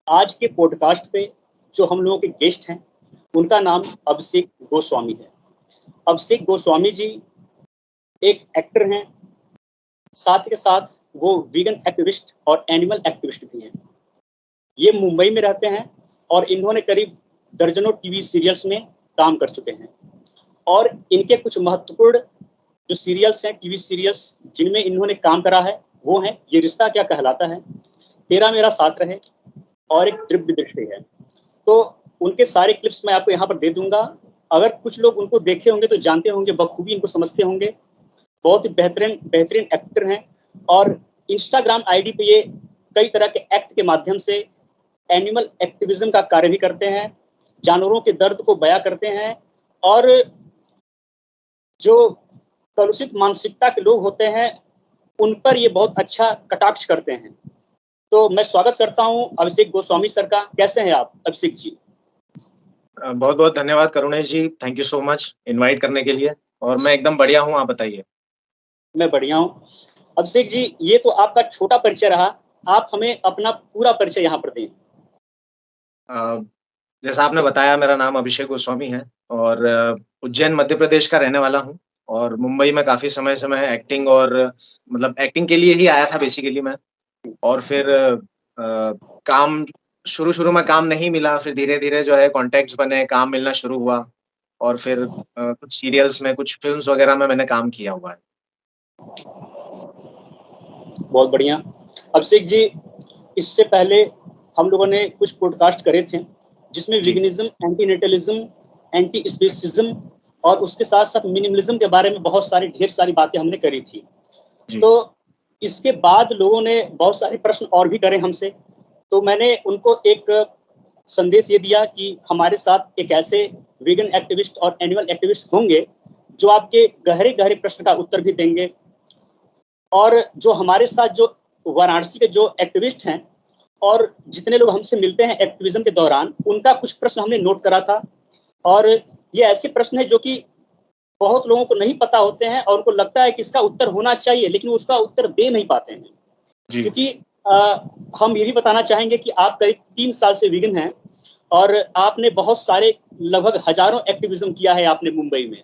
आज के पॉडकास्ट पे जो हम लोगों के गेस्ट हैं, उनका नाम अभिषेक गोस्वामी है। अभिषेक गोस्वामी जी एक एक्टर हैं, साथ के साथ वो वीगन एक्टिविस्ट और एनिमल एक्टिविस्ट भी हैं। ये मुंबई में रहते हैं और इन्होंने करीब दर्जनों टीवी सीरियल्स में काम कर चुके हैं और इनके कुछ महत्वपूर्ण जो सीरियल्स हैं, टीवी सीरियल्स जिनमें इन्होंने काम करा है, वो हैं ये रिश्ता क्या कहलाता है, तेरा मेरा साथ रहे और एक दिव्य दृष्टि है। तो उनके सारे क्लिप्स मैं आपको यहाँ पर दे दूंगा। अगर कुछ लोग उनको देखे होंगे तो जानते होंगे, बखूबी इनको समझते होंगे। बहुत ही बेहतरीन बेहतरीन एक्टर हैं और इंस्टाग्राम आईडी पे ये कई तरह के एक्ट के माध्यम से एनिमल एक्टिविज्म का कार्य भी करते हैं, जानवरों के दर्द को बयां करते हैं और जो कलुषित मानसिकता के लोग होते हैं उन पर ये बहुत अच्छा कटाक्ष करते हैं। तो मैं स्वागत करता हूं अभिषेक गोस्वामी सर का। कैसे हैं आप अभिषेक जी? बहुत बहुत धन्यवाद Karunesh ji, thank you so much invite करने के लिए। और मैं एकदम बढ़िया हूँ, आप बताइए। मैं बढ़िया हूँ। अभिषेक जी, ये तो आपका छोटा परिचय रहा, आप हमें अपना पूरा परिचय यहाँ पर दें। जैसा आपने बताया, मेरा नाम अभिषेक गोस्वामी है और उज्जैन मध्य प्रदेश का रहने वाला हूँ और मुंबई में काफ़ी समय से मैं एक्टिंग और मतलब एक्टिंग के लिए ही आया था बेसिकली मैं। और फिर काम शुरू-शुरू में काम नहीं मिला, फिर धीरे-धीरे जो है कॉन्टैक्ट्स बने, काम मिलना शुरू हुआ और फिर कुछ सीरियल्स में, कुछ फ़िल्म्स वगैरह में मैंने काम किया हुआ है। बहुत बढ़िया। अभिषेक जी, इससे पहले हम लोगों ने कुछ पॉडकास्ट करे थे जिसमें जी। विगनिज्म, एंटी-नेटलिज्म, एंटी स्पेसिज्म और उसके साथ-साथ मिनिमलिज्म के बारे में बहुत सारी ढेर सारी बातें हमने करी थी। जी। तो इसके बाद लोगों ने बहुत सारे प्रश्न और भी करे हमसे, तो मैंने उनको एक संदेश ये दिया कि हमारे साथ एक ऐसे वीगन एक्टिविस्ट और एनिमल एक्टिविस्ट होंगे जो आपके गहरे-गहरे प्रश्न का उत्तर भी देंगे। और जो हमारे साथ जो वाराणसी के जो एक्टिविस्ट हैं और जितने लोग हमसे मिलते हैं एक्टिविज्म के दौरान, उनका कुछ प्रश्न हमने नोट करा था और ये ऐसे प्रश्न हैं जो कि बहुत लोगों को नहीं पता होते हैं और उनको लगता है कि इसका उत्तर होना चाहिए, लेकिन वो उसका उत्तर दे नहीं पाते हैं। जी। क्योंकि हम ये भी बताना चाहेंगे कि आप करीब 3 साल से वीगन हैं और आपने बहुत सारे लगभग हज़ारों एक्टिविज्म किया है आपने मुंबई में।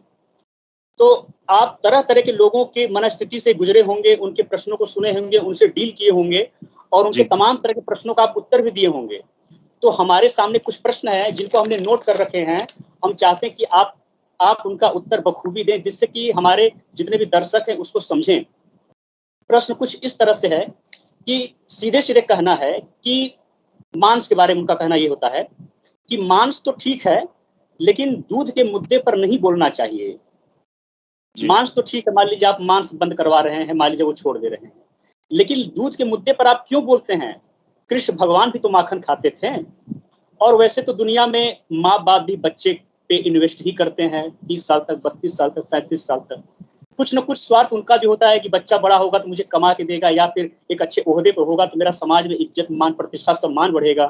तो आप तरह-तरह के लोगों के मनस्थिति से गुज़रे होंगे, उनके प्रश्नों को सुने होंगे, उनसे डील किए होंगे और उनके जी। तमाम तरह के प्रश्नों का आप उत्तर भी दिए होंगे। तो हमारे सामने कुछ प्रश्न हैं जिनको हमने नोट कर रखे हैं। हम चाहते हैं कि आप उनका उत्तर बखूबी दें जिससे कि हमारे जितने भी दर्शक हैं उसको समझें। प्रश्न कुछ इस तरह से है कि सीधे-सीधे कहना है कि मांस के बारे में उनका कहना ये होता है कि मांस तो ठीक है, लेकिन दूध के मुद्दे पर नहीं बोलना चाहिए। जी। मांस तो ठीक है, मान लीजिए आप मांस बंद करवा रहे हैं, मान लीजिए वो छोड़ दे रहे हैं। लेकिन दूध के मुद्दे पर आप क्यों बोलते हैं? कृष्ण भगवान भी तो माखन खाते थे और वैसे तो दुनिया में माँ-बाप भी बच्चे पे इन्वेस्ट ही करते हैं 30 साल तक, 32 साल तक, 35 साल तक। कुछ न कुछ स्वार्थ उनका भी होता है कि बच्चा बड़ा होगा तो मुझे कमा के देगा या फिर एक अच्छे ओहदे पर होगा तो मेरा समाज में इज्जत, मान, प्रतिष्ठा, सम्मान बढ़ेगा।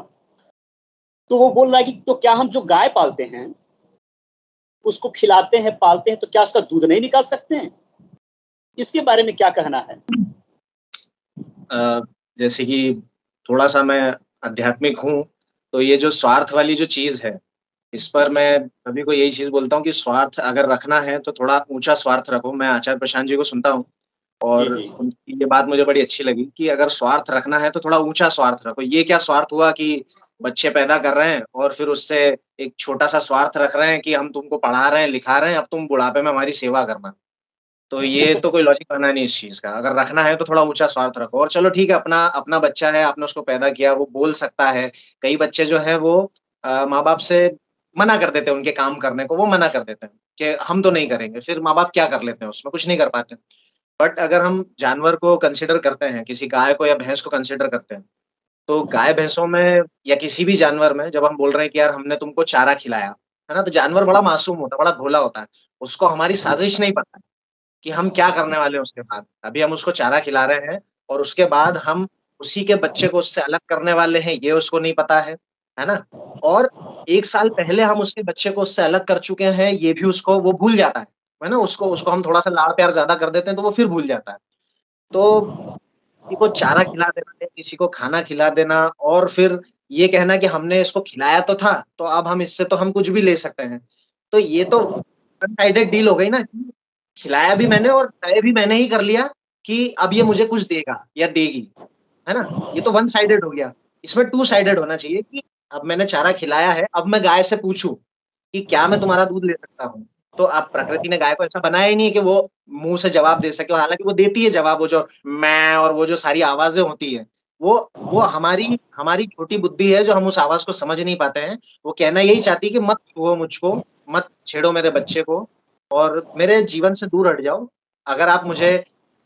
तो वो बोल रहा है कि तो क्या हम जो गाय पालते हैं, उसको खिलाते हैं, पालते हैं, तो क्या उसका दूध नहीं निकाल सकते हैं? इसके बारे में क्या कहना है? जैसे कि थोड़ा-सा मैं आध्यात्मिक हूँ, तो ये जो स्वार्थ वाली जो चीज़ है, इस पर मैं सभी को यही चीज़ बोलता हूँ कि स्वार्थ अगर रखना है तो थोड़ा ऊँचा स्वार्थ रखो। मैं आचार्य प्रशांत जी को सुनता हूँ जी, और जी। उनकी ये बात मुझे बड़ी अच्छी लगी कि अगर स्वार्थ रखना है तो थोड़ा ऊँचा स्वार्थ रखो। ये क्या स्वार्थ हुआ कि बच्चे पैदा कर रहे हैं और फिर उससे एक छोटा-सा स्वार्थ रख रहे हैं कि हम तुमको पढ़ा रहे हैं, लिखा रहे हैं, अब तुम बुढ़ापे में हमारी सेवा करना। तो ये तो कोई लॉजिक बना नहीं इस चीज़ का। अगर रखना है तो थोड़ा ऊँचा स्वार्थ रखो और चलो ठीक है, अपना अपना बच्चा है, आपने उसको पैदा किया, वो बोल सकता है। कई बच्चे जो हैं वो माँ-बाप से मना कर देते हैं उनके काम करने को, वो मना कर देते हैं कि हम तो नहीं करेंगे। फिर माँ-बाप क्या कर लेते हैं उसमें? कुछ नहीं कर पाते। बट अगर हम जानवर को कंसीडर करते हैं, किसी गाय को या भैंस को कंसीडर करते हैं, तो गाय-भैंसों में या किसी भी जानवर में जब हम बोल रहे हैं कि यार हमने तुमको चारा खिलाया, है ना? तो जानवर बड़ा मासूम होता है, बड़ा भोला होता है। उसको हमारी साज़िश नहीं पता है कि हम क्या करने वाले हैं उसके बाद। अभी हम उसको चारा खिला रहे हैं और उसके बाद हम उसी के बच्चे को उससे अलग करने वाले हैं, ये उसको नहीं पता है ना? और 1 साल पहले हम उसके बच्चे को उससे अलग कर चुके हैं, ये भी उसको वो भूल जाता है ना? उसको उसको हम थोड़ा-सा लाड़-प्यार ज़्यादा कर देते हैं, तो वो फिर भूल जाता है। तो किसी को चारा खिला देना है, किसी को खाना खिला देना और फिर ये कहना कि हमने इसको खिलाया तो था, तो अब हम इससे तो हम कुछ भी ले सकते हैं। तो ये तो वन साइडेड डील हो गई ना, कि खिलाया भी मैंने और तय भी मैंने ही कर लिया कि अब ये मुझे कुछ देगा या देगी, है ना? ये तो वन साइडेड हो गया। इसमें टू साइडेड होना चाहिए कि अब मैंने चारा खिलाया है, अब मैं गाय से पूछूँ कि क्या मैं तुम्हारा दूध ले सकता हूँ? तो अब प्रकृति ने गाय को ऐसा बनाया ही नहीं है कि वो मुँह से जवाब दे सके, और हालाँकि वो देती है जवाब, वो जो मैं और वो जो सारी आवाज़ें होती हैं, वो हमारी हमारी छोटी बुद्धि है जो हम उस आवाज़ को समझ नहीं पाते हैं। वो कहना यही चाहती है कि मत छुओ मुझको, मत छेड़ो मेरे बच्चे को और मेरे जीवन से दूर हट जाओ। अगर आप मुझे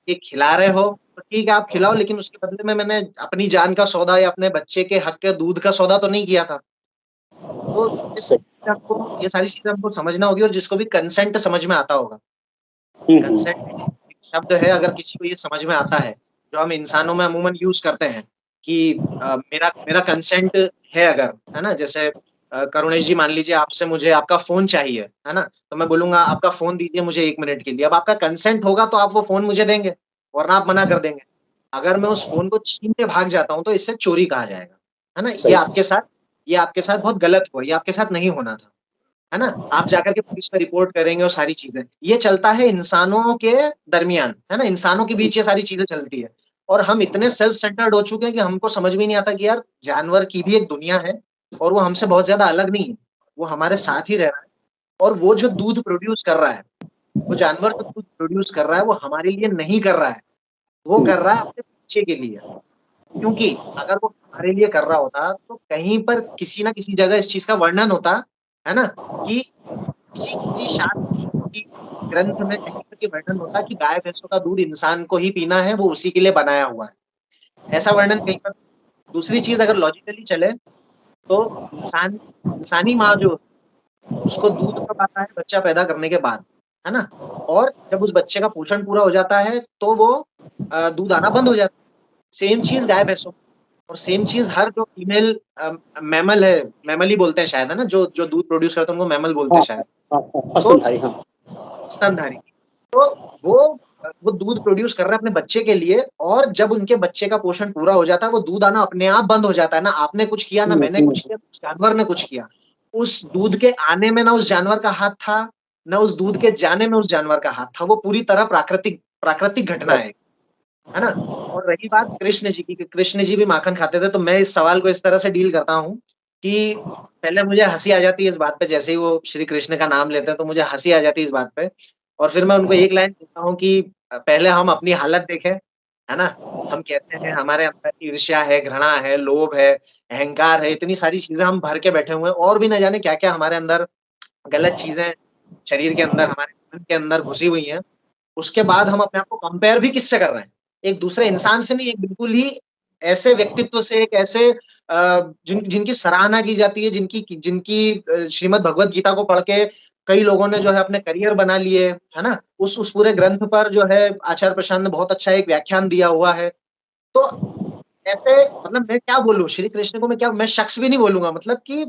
ये खिला रहे हो, तो ठीक है आप खिलाओ, लेकिन उसके बदले में मैंने अपनी जान का सौदा या अपने बच्चे के हक के दूध का सौदा तो नहीं किया था। तो सही। ये सारी चीज़ें हमको समझना होगी, और जिसको भी कंसेंट समझ में आता होगा। हम्म। कंसेंट एक शब्द है, अगर किसी को ये समझ में आता है, जो हम इंसानों में अमूमन यूज़ करते हैं कि मेरा मेरा कंसेंट है अगर, है ना? जैसे करुणेश जी मान लीजिए आपसे मुझे आपका फ़ोन चाहिए, है ना? तो मैं बोलूँगा आपका फ़ोन दीजिए मुझे 1 मिनट के लिए। अब आपका कंसेंट होगा तो आप वो फ़ोन मुझे देंगे, वरना आप मना कर देंगे। अगर मैं उस फ़ोन को छीन के भाग जाता हूँ तो इसे चोरी कहा जाएगा, है ना? सही। ये आपके साथ बहुत गलत हुआ, ये आपके साथ नहीं होना था। है ना? आप जाकर के पुलिस में रिपोर्ट करेंगे और सारी चीज़ें। ये चलता है इंसानों के दरमियान, है ना? इंसानों के बीच ये सारी चीज़ें चलती है। और हम इतने सेल्फ सेंटर्ड हो चुके हैं कि हमको समझ में नहीं आता कि यार जानवर की भी एक दुनिया है और वो हमसे बहुत ज़्यादा अलग नहीं है। वो हमारे साथ ही रह रहा है, और वो जो दूध प्रोड्यूस कर रहा है, वो जानवर जो दूध प्रोड्यूस कर रहा है, वो हमारे लिए नहीं कर रहा है। वो कर रहा है अपने बच्चे के लिए। क्योंकि अगर वो हमारे लिए कर रहा होता, तो कहीं पर किसी न किसी जगह इस चीज़ का वर्णन होता, है ना? कि किसी किसी शास्त्र की ग्रंथ में कहीं पर ये वर्णन होता कि गाय-भैंसों का दूध इंसान को ही पीना है, वो उसी के लिए बनाया हुआ है। ऐसा वर्णन कहीं पर। दूसरी चीज़ अगर लॉजिकली चले, तो इंसानी माँ जो उसको दूध कब आता है? बच्चा पैदा करने के बाद, है ना? और जब उस बच्चे का पोषण पूरा हो जाता है, तो वो दूध आना बंद हो जाता है। सेम चीज़ गाय-भैंसों, और सेम चीज़ हर जो फीमेल मैमल है, मैमल ही बोलते हैं शायद, है ना? जो जो दूध प्रोड्यूस करते हैं उनको मैमल बोलते हाँ, हैं शायद। हाँ, हाँ, तो स्तनधारी, हाँ। स्तनधारी। तो वो वो दूध प्रोड्यूस कर रहा है अपने बच्चे के लिए, और जब उनके बच्चे का पोषण पूरा हो जाता है, वो दूध आना अपने आप बंद हो जाता है। ना आपने कुछ किया, ना मैंने कुछ किया, जानवर ने कुछ किया। उस दूध के आने में ना उस जानवर का हाथ था, ना उस दूध के जाने में उस जानवर का हाथ था। वो पूरी तरह प्राकृतिक प्राकृतिक घटना है ना? और रही बात कृष्ण जी की, कि कृष्ण जी भी माखन खाते थे, तो मैं इस सवाल को इस तरह से डील करता हूँ कि पहले मुझे हँसी आ जाती है इस बात पे, जैसे ही वो श्री कृष्ण का नाम लेते हैं, तो मुझे हँसी आ जाती है इस बात पे। और फिर मैं उनको एक लाइन देता हूँ कि पहले हम अपनी हालत देखें, है ना? हम कहते हैं हमारे अंदर ईर्ष्या है, घृणा है, लोभ है, अहंकार है, इतनी सारी चीज़ें हम भर के बैठे हुए हैं, और भी न जाने क्या-क्या हमारे अंदर गलत चीज़ें शरीर के अंदर, हमारे मन के अंदर घुसी हुई हैं। उसके बाद हम अपने आप को कंपेयर भी किससे कर रहे हैं? एक दूसरे इंसान से नहीं, एक बिल्कुल ही ऐसे व्यक्तित्व से, एक ऐसे जिनकी सराहना की जाती है, जिनकी जिनकी श्रीमद् भगवत गीता को पढ़ के कई लोगों ने जो है अपने करियर बना लिए, है ना? उस पूरे ग्रंथ पर जो है आचार्य प्रशांत ने बहुत अच्छा एक व्याख्यान दिया हुआ है। तो ऐसे मतलब मैं क्या बोलूँ, श्री कृष्ण को मैं शख्स भी नहीं बोलूँगा, मतलब कि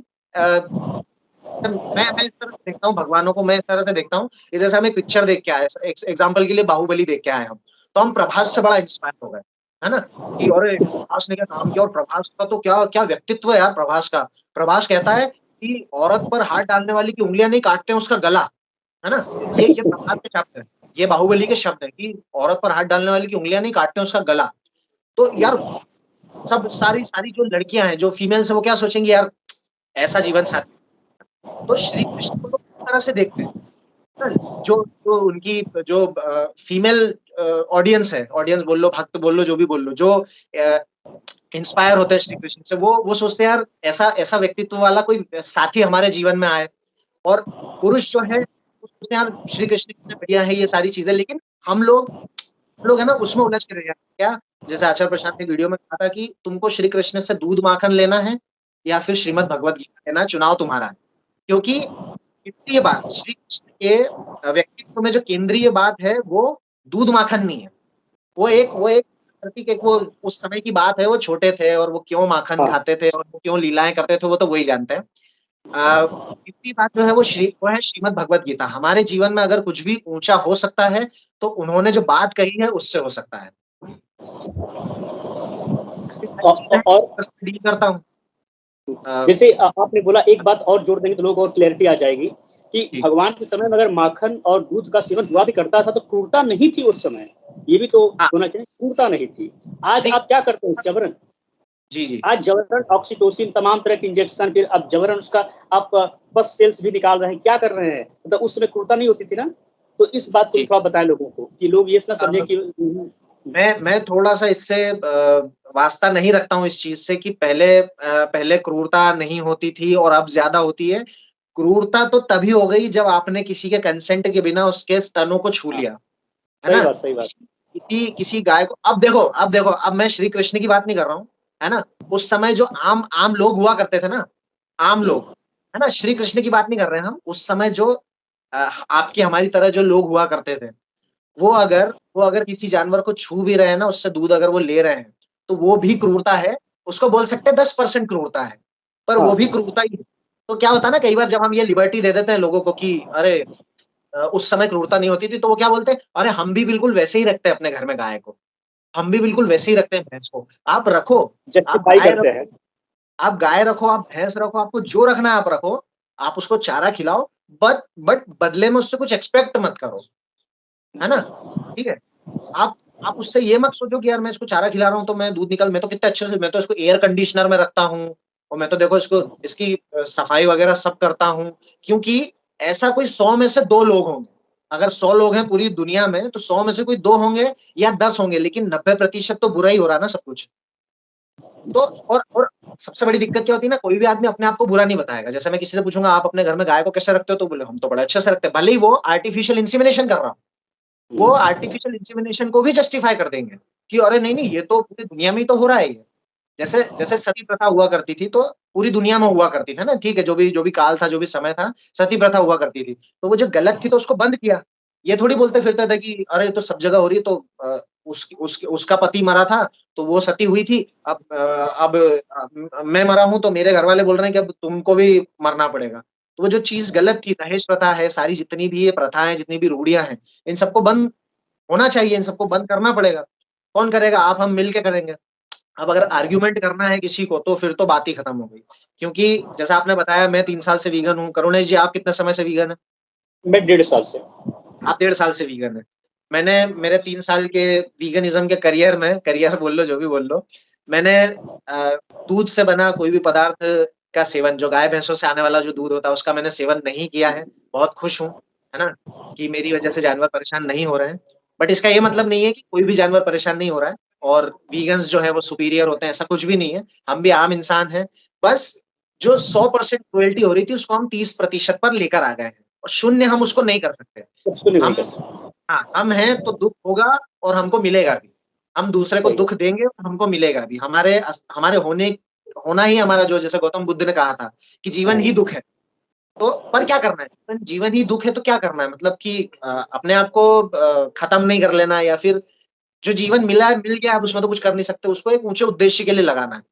मैं इस तरह से देखता हूँ भगवानों को, मैं इस तरह से देखता हूँ कि जैसे हम एक पिक्चर देख के आए, एग्ज़ाम्पल के लिए बाहुबली देख के आए हम, तो हम प्रभास से बड़ा इंस्पायर हो गए, है ना? कि अरे! प्रभास ने क्या काम किया, और प्रभास का तो क्या क्या व्यक्तित्व है यार प्रभास का। प्रभास कहता है कि औरत पर हाथ डालने वाली की उँगलियाँ नहीं काटते हैं उसका गला, है ना? ये प्रभास के शब्द हैं, ये बाहुबली के शब्द हैं कि औरत पर हाथ डालने वाली की उँगलियाँ नहीं काटते हैं उसका गला। तो यार सब सारी सारी जो लड़कियाँ हैं, जो फीमेल्स हैं, वो क्या सोचेंगी यार ऐसा जीवन साथी। तो श्री कृष्ण को लोग इस तरह से देखते हैं। ना, जो जो उनकी जो फीमेल ऑडियंस है, ऑडियंस बोल लो, भक्त बोल लो, जो भी बोल लो, जो इंस्पायर होते हैं श्री कृष्ण से, वो सोचते हैं यार ऐसा ऐसा व्यक्तित्व वाला कोई साथी हमारे जीवन में आए। और पुरुष जो है वो सोचते हैं यार श्री कृष्ण कितने बढ़िया है ये सारी चीज़ें, लेकिन हम लोग है ना उसमें उलझ के रह जाते हैं। क्या? जैसे आचार्य प्रशांत ने वीडियो में कहा था कि तुमको श्री कृष्ण से दूध माखन लेना है या फिर श्रीमद् भगवत गीता लेना है, चुनाव तुम्हारा है। क्योंकि केंद्रीय बात श्री कृष्ण के व्यक्तित्व में जो केंद्रीय बात है वो दूध माखन नहीं है। वो एक प्रतीक, एक वो उस समय की बात है, वो छोटे थे और वो क्यों माखन हाँ। खाते थे और वो क्यों लीलाएँ करते थे, वो तो वही जानते हैं। तीसरी बात जो है वो है श्रीमद् भगवत गीता। हमारे जीवन में अगर कुछ भी ऊँचा हो सकता है, तो उन्होंने जो बात कही है उससे हो सकता है। ये सारी चीज़ें हैं, और बस डील करता हूँ। जैसे आपने बोला, एक बात और जोड़ देंगे तो लोग और क्लैरिटी आ जाएगी कि भगवान के समय में अगर माखन और दूध का सेवन हुआ भी करता था तो क्रूरता नहीं थी उस समय, ये भी तो हाँ, होना चाहिए, क्रूरता नहीं थी। आज नहीं, आप क्या करते हैं, जबरन, जी, जी। आज जबरन ऑक्सीटोसिन, तमाम तरह के इंजेक्शन, फिर अब जबरन उसका आप बस सेल्स भी निकाल रहे हैं, क्या कर रहे हैं, मतलब उस समय क्रूरता नहीं होती थी ना। तो इस बात को भी जी। थोड़ा बताएं लोगों को कि लोग ये ना समझे कि मैं थोड़ा-सा इससे वास्ता नहीं रखता हूँ इस चीज़ से कि पहले क्रूरता नहीं होती थी और अब ज़्यादा होती है। क्रूरता तो तभी हो गई जब आपने किसी के कंसेंट के बिना उसके स्तनों को छू हाँ, लिया, है सही ना? बात, सही बात। किसी गाय को अब मैं श्री कृष्ण की बात नहीं कर रहा हूँ, है ना? उस समय जो आम आम लोग हुआ करते थे ना, आम लोग, है ना? श्री कृष्ण की बात नहीं कर रहे हैं हम। उस समय जो आपकी हमारी तरह जो लोग हुआ करते थे, वो अगर किसी जानवर को छू भी रहे हैं ना, उससे दूध अगर वो ले रहे हैं, तो वो भी क्रूरता है। उसको बोल सकते हैं 10% क्रूरता है, पर हाँ, वो भी क्रूरता ही है। तो क्या होता है ना, कई बार जब हम ये लिबर्टी दे देते हैं लोगों को कि अरे उस समय क्रूरता नहीं होती थी, तो वो क्या बोलते हैं, अरे हम भी बिल्कुल वैसे ही रखते हैं अपने घर में गाय को, हम भी बिल्कुल वैसे ही रखते हैं भैंस को। आप रखो, आप जस्टिफाई गाय करते रखो, हैं। आप गाय रखो, आप भैंस रखो, आपको जो रखना है आप रखो, आप उसको चारा खिलाओ, बट बदले में उससे कुछ एक्सपेक्ट मत करो, है ना? ठीक है? आप आप उससे ये मत सोचो कि यार मैं इसको चारा खिला रहा हूँ तो मैं दूध निकल मैं तो कितने अच्छे से मैं तो इसको एयर कंडीशनर में रखता हूँ और मैं तो देखो इसको इसकी सफाई वगैरह सब करता हूँ। क्योंकि ऐसा कोई 100 में से 2 लोग होंगे। अगर 100 लोग हैं पूरी दुनिया में तो 100 में से कोई 2 होंगे या 10 होंगे, लेकिन 90% तो बुरा ही हो रहा है ना सब कुछ। तो और सबसे बड़ी दिक्कत क्या होती है ना, कोई भी आदमी अपने आप को बुरा नहीं बताएगा। जैसे मैं किसी से पूछूँगा आप अपने घर में गाय को कैसे रखते हो? तो बोले हम तो बड़े अच्छे से रखते हैं। भले ही वो आर्टिफिशियल इंसेमिनेशन कर रहा हो। वो आर्टिफिशियल इंसेमिनेशन को भी जस्टिफाई कर देंगे कि अरे नहीं, नहीं ये तो पूरी दुनिया में ही तो हो रहा है ये। जैसे जैसे सती प्रथा हुआ करती थी तो पूरी दुनिया में हुआ करती थी ना, ठीक है, जो भी काल था, जो भी समय था, सती प्रथा हुआ करती थी। तो वो जो गलत थी तो उसको बंद किया। ये थोड़ी बोलते फिरते थे कि अरे ये तो सब जगह हो रही है तो उसका पति मरा था तो वो सती हुई थी। अब मैं मरा हूँ तो मेरे घरवाले बोल रहे हैं कि अब तुमको भी मरना पड़ेगा। तो वो जो चीज़ गलत थी, दहेज प्रथा है, सारी जितनी भी ये प्रथाएँ, जितनी भी रूढ़ियाँ हैं, इन सबको बंद होना चाहिए, इन सबको बंद करना पड़ेगा। कौन करेगा? आप हम मिल के करेंगे। अब अगर आर्ग्यूमेंट करना है किसी को तो फिर तो बात ही खत्म हो गई। क्योंकि जैसा आपने बताया मैं 3 साल से वीगन हूँ। करुणेश जी आप कितने समय से वीगन हैं? मैं 1.5 साल से। आप 1.5 साल से वीगन हैं। मैंने मेरे 3 साल के वीगनिज़्म के करियर बोल लो जो भी बोल लो, मैंने दूध से बना कोई भी पदार्थ का सेवन जो गाय-भैंसों से आने वाला जो दूध होता है उसका मैंने सेवन नहीं किया है। बहुत खुश हूँ, है ना? कि मेरी वज़ह से जानवर परेशान नहीं हो रहे हैं। बट इसका ये मतलब नहीं है कि कोई भी जानवर परेशान नहीं हो रहा है और वीगन्स जो है वो सुपीरियर होते हैं, ऐसा कुछ भी नहीं है। हम भी आम इंसान हैं। बस जो 100% क्रुएल्टी हो रही थी उसको हम 30% पर लेकर आ गए हैं और शून्य हम उसको नहीं कर सकते। उसको नहीं हम कर सकते। हाँ, हम हैं तो दुःख होगा और हमको मिलेगा भी। हम दूसरे को सही दुःख बात। देंगे और हमको मिलेगा भी। हमारे होना ही हमारा जो जैसे गौतम बुद्ध ने कहा था कि जीवन ही दुःख है। तो पर क्या करना है? जीवन ही दुःख है तो क्या करना है? मतलब कि अपने आप को खत्म नहीं कर लेना या फिर जो जीवन मिला है, मिल गया, आप उसमें तो कुछ कर नहीं सकते, उसको एक ऊँचे उद्देश्य के लिए लगाना है।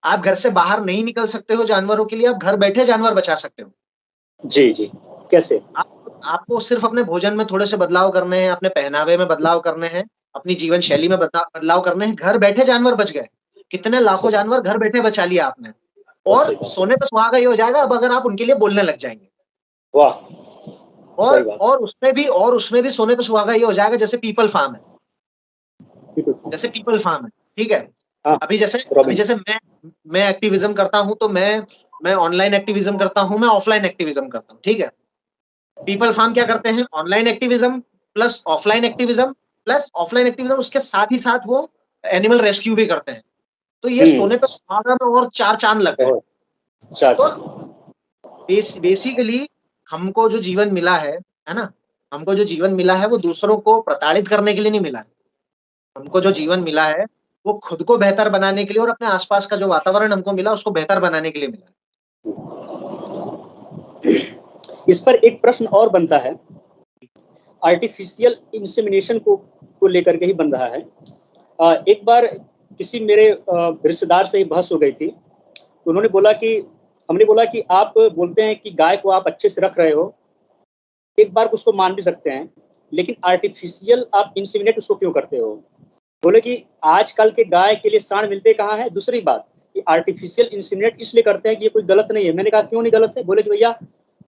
आप घर से बाहर नहीं निकल सकते हो जानवरों के लिए, आप घर बैठे जानवर बचा सकते हो। जी, जी। कैसे? आपको सिर्फ़ अपने भोजन में थोड़े से बदलाव करने हैं, अपने पहनावे में बदलाव करने हैं, अपनी जीवन शैली में बदलाव करने हैं, घर बैठे जानवर बच गए। कितने लाखों सही, जानवर घर बैठे बचा लिया आपने बहुत और सही बात है। सोने पे सुहागा ये हो जाएगा अब अगर आप उनके लिए बोलने लग जाएँगे। वाह! और सही बात। उसमें भी सोने पे सुहागा ये हो जाएगा जैसे पीपल फार्म है। बिल्कुल। जैसे पीपल फार्म है, ठीक है? हाँ, अभी जैसे अभी रॉबिन्स। जैसे मैं एक्टिविज़्म करता हूँ तो मैं ऑनलाइन एक्टिविज़्म करता हूँ, मैं ऑफलाइन एक्टिविज़्म करता हूँ, ठीक है? पीपल फार्म क्या करते हैं online activism plus offline activism उसके साथ ही साथ वो एनिमल रेस्क्यू भी करते हैं। तो ये हुँ, सोने पे सुहागा में और 4 चाँद लग गए। बहुत। अच्छा, तो अच्छा। बेसिकली हमको जो जीवन मिला है ना? हमको जो जीवन मिला है वो दूसरों को प्रताड़ित करने के लिए नहीं मिला है। हमको जो जीवन मिला है, वो खुद को बेहतर बनाने के लिए और अपने आस-पास का जो वातावरण हमको मिला उसको बेहतर बनाने के लिए मिला है। इस पर एक प्रश्न और बनता है, आर्टिफिशियल इंसेमिनेशन को लेकर के ही बन रहा है। एक बार किसी मेरे रिश्तेदार से बहस हो गई थी। उन्होंने बोला कि हमने बोला कि आप बोलते हैं कि गाय को आप अच्छे से रख रहे हो, एक बार उसको मान भी सकते हैं, लेकिन आर्टिफिशियल आप इंसेमिनेट उसको क्यों करते हो? बोले कि आजकल के गाय के लिए साँड़ मिलते कहाँ हैं? दूसरी बात कि आर्टिफिशियल इंसेमिनेट इसलिए करते हैं कि ये कोई गलत नहीं है। मैंने कहा क्यों नहीं गलत है? बोले कि भैया